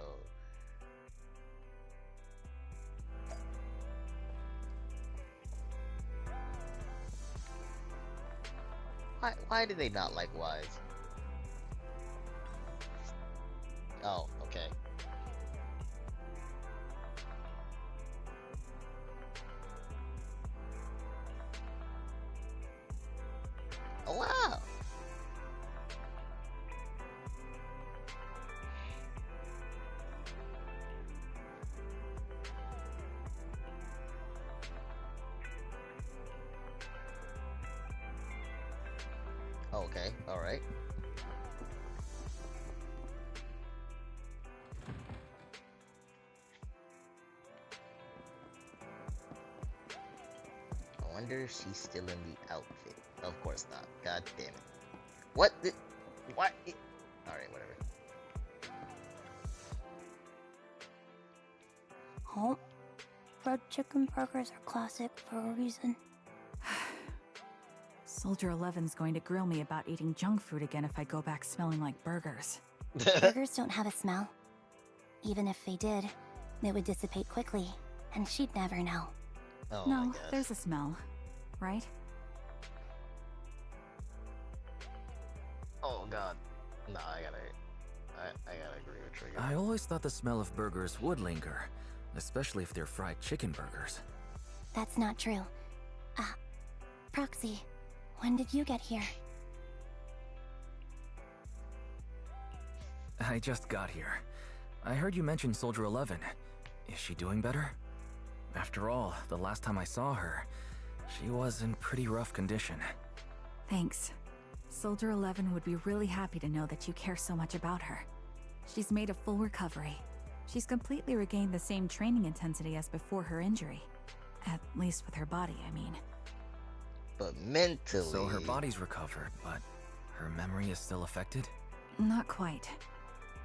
A: Why do they not like Wise? Oh, okay. Oh wow. Okay, alright. I wonder if she's still in the outfit. Of course not. God damn it. What? What? Alright, whatever.
C: Oh, fried chicken burgers are classic for a reason.
B: Soldier 11's going to grill me about eating junk food again if I go back smelling like burgers.
C: Burgers don't have a smell. Even if they did, they would dissipate quickly, and she'd never know.
A: Oh my
B: No,
A: gosh.
B: there's a smell, right?
A: Oh god. No, I gotta agree with Trigger.
E: I always thought the smell of burgers would linger, especially if they're fried chicken burgers.
C: That's not true. Proxy, when did you get here?
E: I just got here. I heard you mention Soldier 11. Is she doing better? After all, the last time I saw her, she was in pretty rough condition.
B: Thanks. Soldier 11 would be really happy to know that you care so much about her. She's made a full recovery. She's completely regained the same training intensity as before her injury. At least with her body, I mean.
A: But mentally...
E: So her body's recovered, but her memory is still affected?
B: Not quite.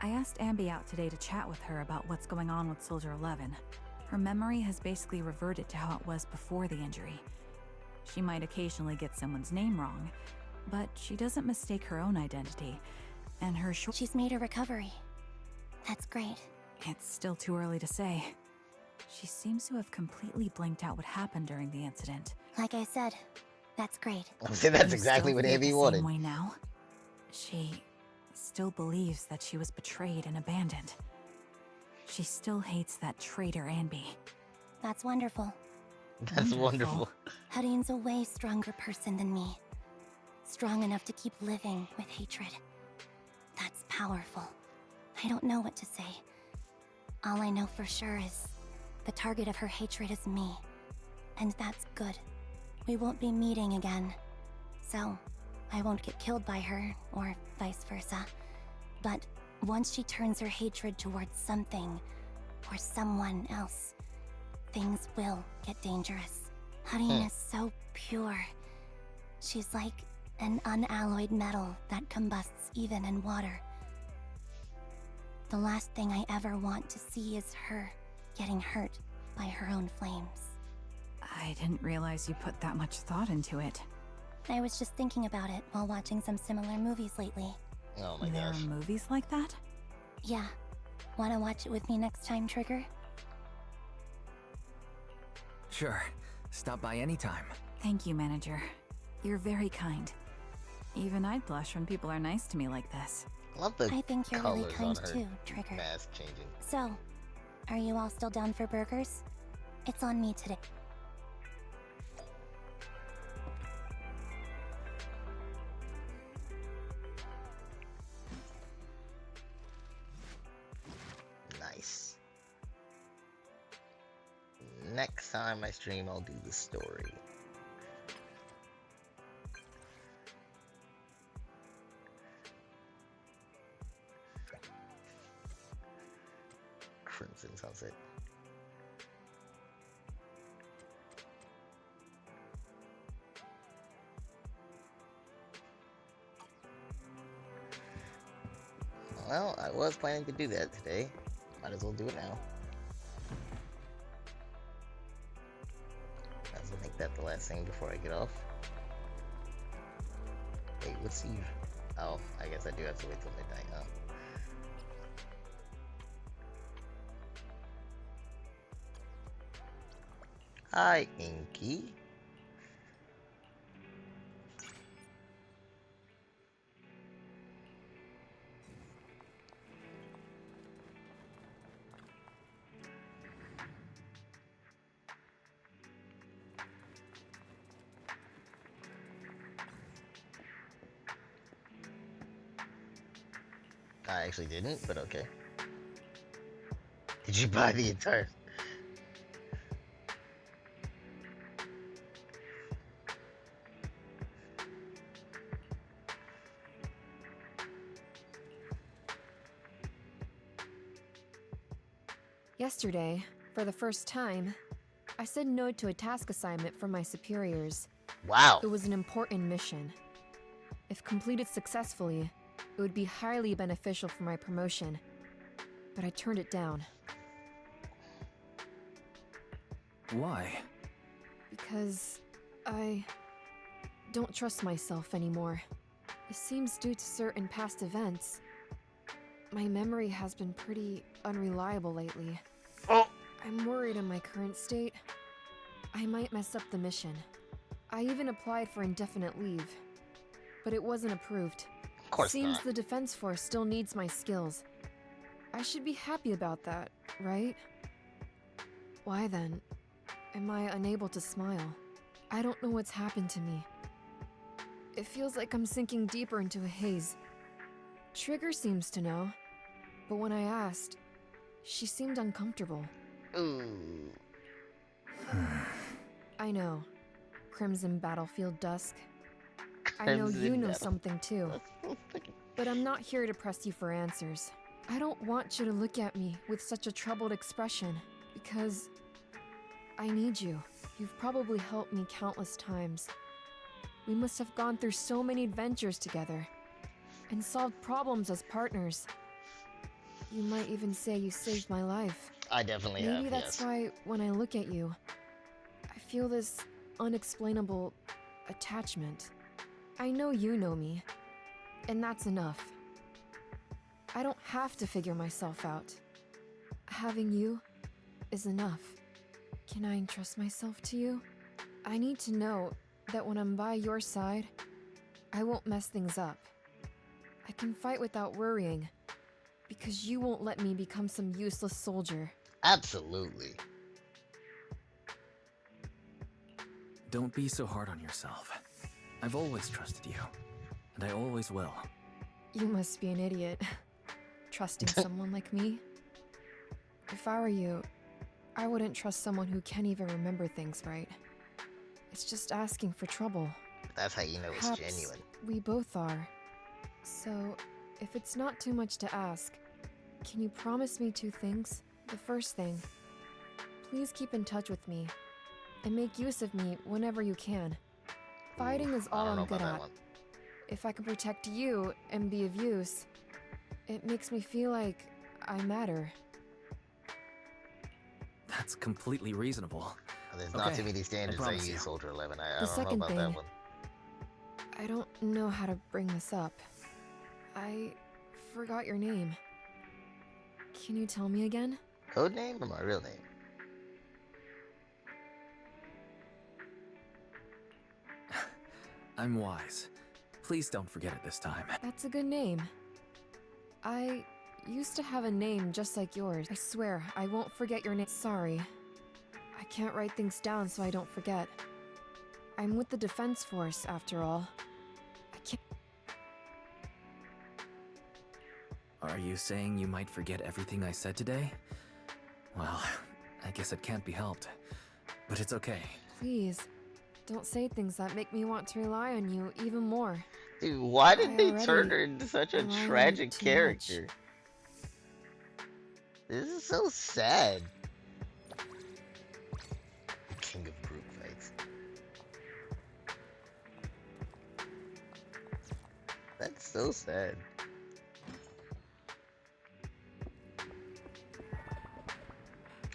B: I asked Anby out today to chat with her about what's going on with Soldier 11. Her memory has basically reverted to how it was before the injury. She might occasionally get someone's name wrong, but she doesn't mistake her own identity, and her
C: She's made a recovery. That's great.
B: It's still too early to say. She seems to have completely blanked out what happened during the incident.
C: Like I said, that's great.
A: See, that's
B: You
A: exactly
B: still
A: what
B: feel
A: Anby
B: the
A: wanted.
B: same way now? She still believes that she was betrayed and abandoned. She still hates that traitor Anby.
C: That's wonderful.
A: That's wonderful.
C: Hadine's a way stronger person than me. Strong enough to keep living with hatred. That's powerful. I don't know what to say. All I know for sure is the target of her hatred is me. And that's good. We won't be meeting again. So, I won't get killed by her, or vice versa. But once she turns her hatred towards something, or someone else, things will get dangerous. Hadine is so pure. She's like an unalloyed metal that combusts even in water. The last thing I ever want to see is her getting hurt by her own flames.
B: I didn't realize you put that much thought into it.
C: I was just thinking about it while watching some similar movies lately.
A: Oh my
B: There
A: gosh.
B: are movies like that?
C: Yeah. Wanna watch it with me next time, Trigger?
E: Sure. Stop by anytime.
B: Thank you, manager. You're very kind. Even I'd blush when people are nice to me like this.
A: Love the
C: I think you're really
A: colors
C: kind
A: on her
C: too, Trigger.
A: mask changing.
C: So, are you all still down for burgers? It's on me today.
A: Nice. Next time I stream, I'll do the story. Crimson Sunset. Well, I was planning to do that today. Might as well do it now. Might as well make that the last thing before I get off. Wait, what's he Oh, I guess I do have to wait till midnight, huh? Hi, Inky. I actually didn't, but okay. Did you buy the entire...
I: Yesterday, for the first time, I said no to a task assignment from my superiors.
A: Wow.
I: It was an important mission. If completed successfully, it would be highly beneficial for my promotion. But I turned it down.
F: Why?
I: Because I don't trust myself anymore. It seems due to certain past events. My memory has been pretty unreliable lately.
A: Oh.
I: I'm worried in my current state. I might mess up the mission. I even applied for indefinite leave, but it wasn't approved.
A: Of course
I: Seems
A: not.
I: the Defense Force still needs my skills. I should be happy about that, right? Why then am I unable to smile? I don't know what's happened to me. It feels like I'm sinking deeper into a haze. Trigger seems to know, but when I asked, she seemed uncomfortable.
A: Ooh.
I: I know. Crimson Battlefield Dusk. I know you know something too. But I'm not here to press you for answers. I don't want you to look at me with such a troubled expression, because I need you. You've probably helped me countless times. We must have gone through so many adventures together, and solved problems as partners. You might even say you saved my life.
A: I definitely have,
I: Maybe that's why, when I look at you, I feel this unexplainable attachment. I know you know me, and that's enough. I don't have to figure myself out. Having you is enough. Can I entrust myself to you? I need to know that when I'm by your side, I won't mess things up. I can fight without worrying, because you won't let me become some useless soldier.
A: Absolutely.
F: Don't be so hard on yourself. I've always trusted you, and I always will.
I: You must be an idiot. Trusting someone like me? If I were you, I wouldn't trust someone who can't even remember things right. It's just asking for trouble.
A: That's how you know it's
I: Perhaps
A: genuine.
I: we both are. So, if it's not too much to ask, can you promise me two things? The first thing, please keep in touch with me, and make use of me whenever you can. Fighting is all I'm good at. If I can protect you and be of use, it makes me feel like I matter.
F: That's completely reasonable.
A: There's not too many standards I use, Soldier 11. I don't know about that one.
I: I don't know how to bring this up. I forgot your name. Can you tell me again?
A: Code name or my real name?
F: I'm Wise. Please don't forget it this time.
I: That's a good name. I used to have a name just like yours. I swear, I won't forget your name. Sorry. I can't write things down so I don't forget. I'm with the Defense Force, after all. I can't...
F: Are you saying you might forget everything I said today? Well, I guess it can't be helped. But it's okay.
I: Please, don't say things that make me want to rely on you even more.
A: Dude, why did they turn her into such a tragic character? This is so sad. King of group fights. That's so sad.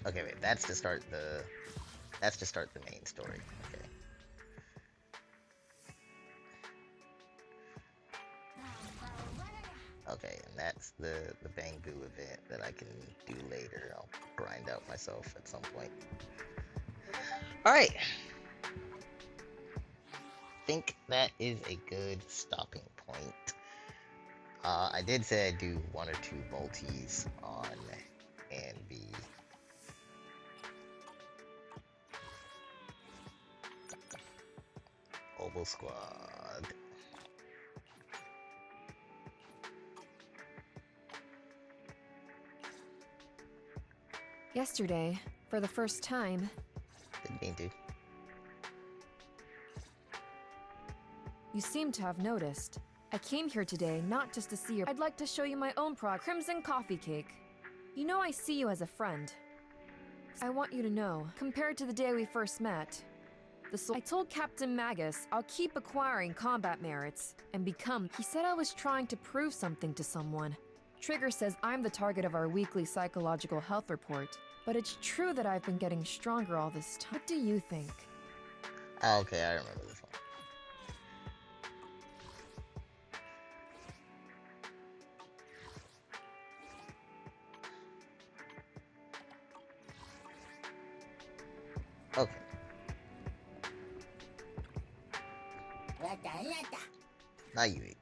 A: Okay, wait, that's to start the main story. Okay. Okay, and that's the Bangbu event that I can do later. I'll grind out myself at some point. Alright. Think that is a good stopping point. I did say I'd do 1 or 2 multis on Anby. Oval Squad.
I: Yesterday, for the first time...
A: Didn't mean to.
I: You seem to have noticed. I came here today not just to see your... I'd like to show you my own Crimson Coffee Cake. You know I see you as a friend. I want you to know, compared to the day we first met, I told Captain Magus I'll keep acquiring combat merits and become... He said I was trying to prove something to someone. Trigger says I'm the target of our weekly psychological health report, but it's true that I've been getting stronger all this time. What do you think?
A: Oh, okay, I remember this one. Okay. Now you eat.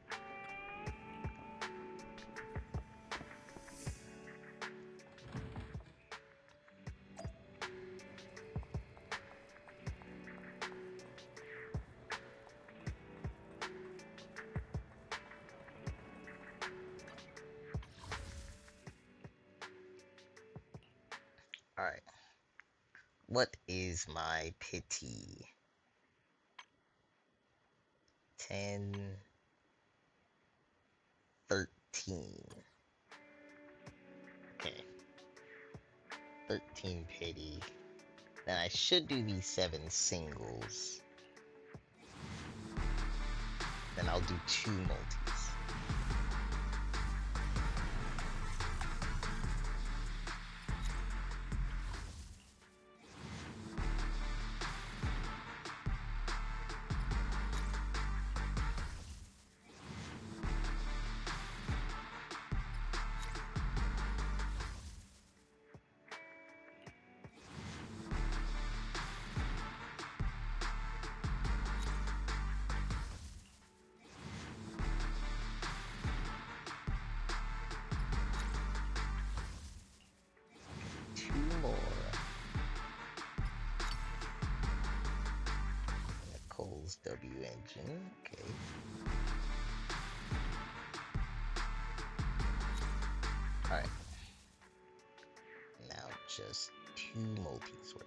A: Alright. What is my pity? 10, 13. Okay. 13 pity. Then I should do these 7 singles. Then I'll do 2 multis. Cole's W engine, okay. Alright. Now just 2 multis worth.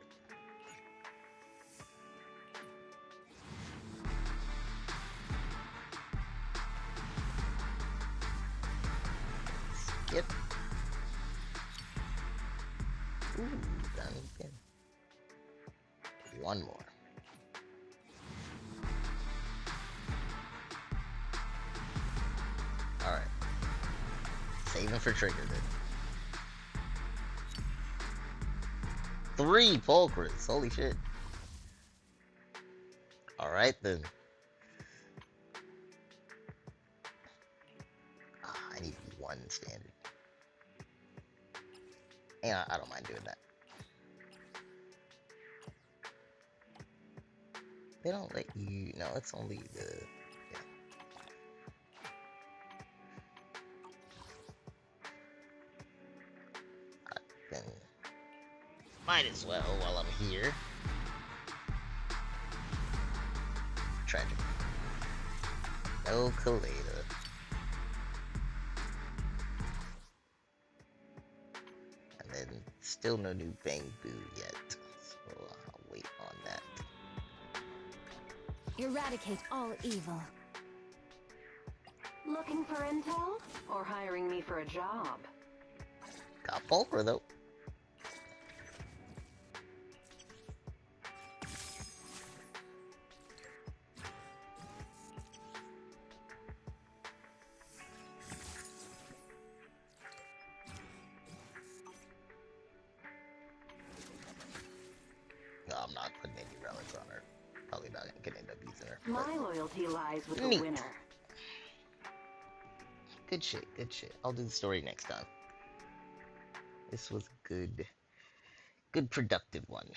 A: Skip. Ooh, done again. 1 more. Alright. Saving for trigger then. 3 Pulchris, holy shit. Alright then. I need 1 standard. Yeah, I don't mind doing that. They don't let you... No, it's only the... Yeah. Then... Might as well while I'm here. Tragic. No Kaleda. And then still no new Bangbu yet. So I'll wait on that.
B: Eradicate all evil.
L: Looking for intel? Or hiring me for a job?
A: Got Pulchra though. No, I'm not putting any relics on her. Probably not gonna end up using her.
L: My loyalty lies with
A: Neat.
L: the winner.
A: Good shit, good shit. I'll do the story next time. This was good. Good productive one.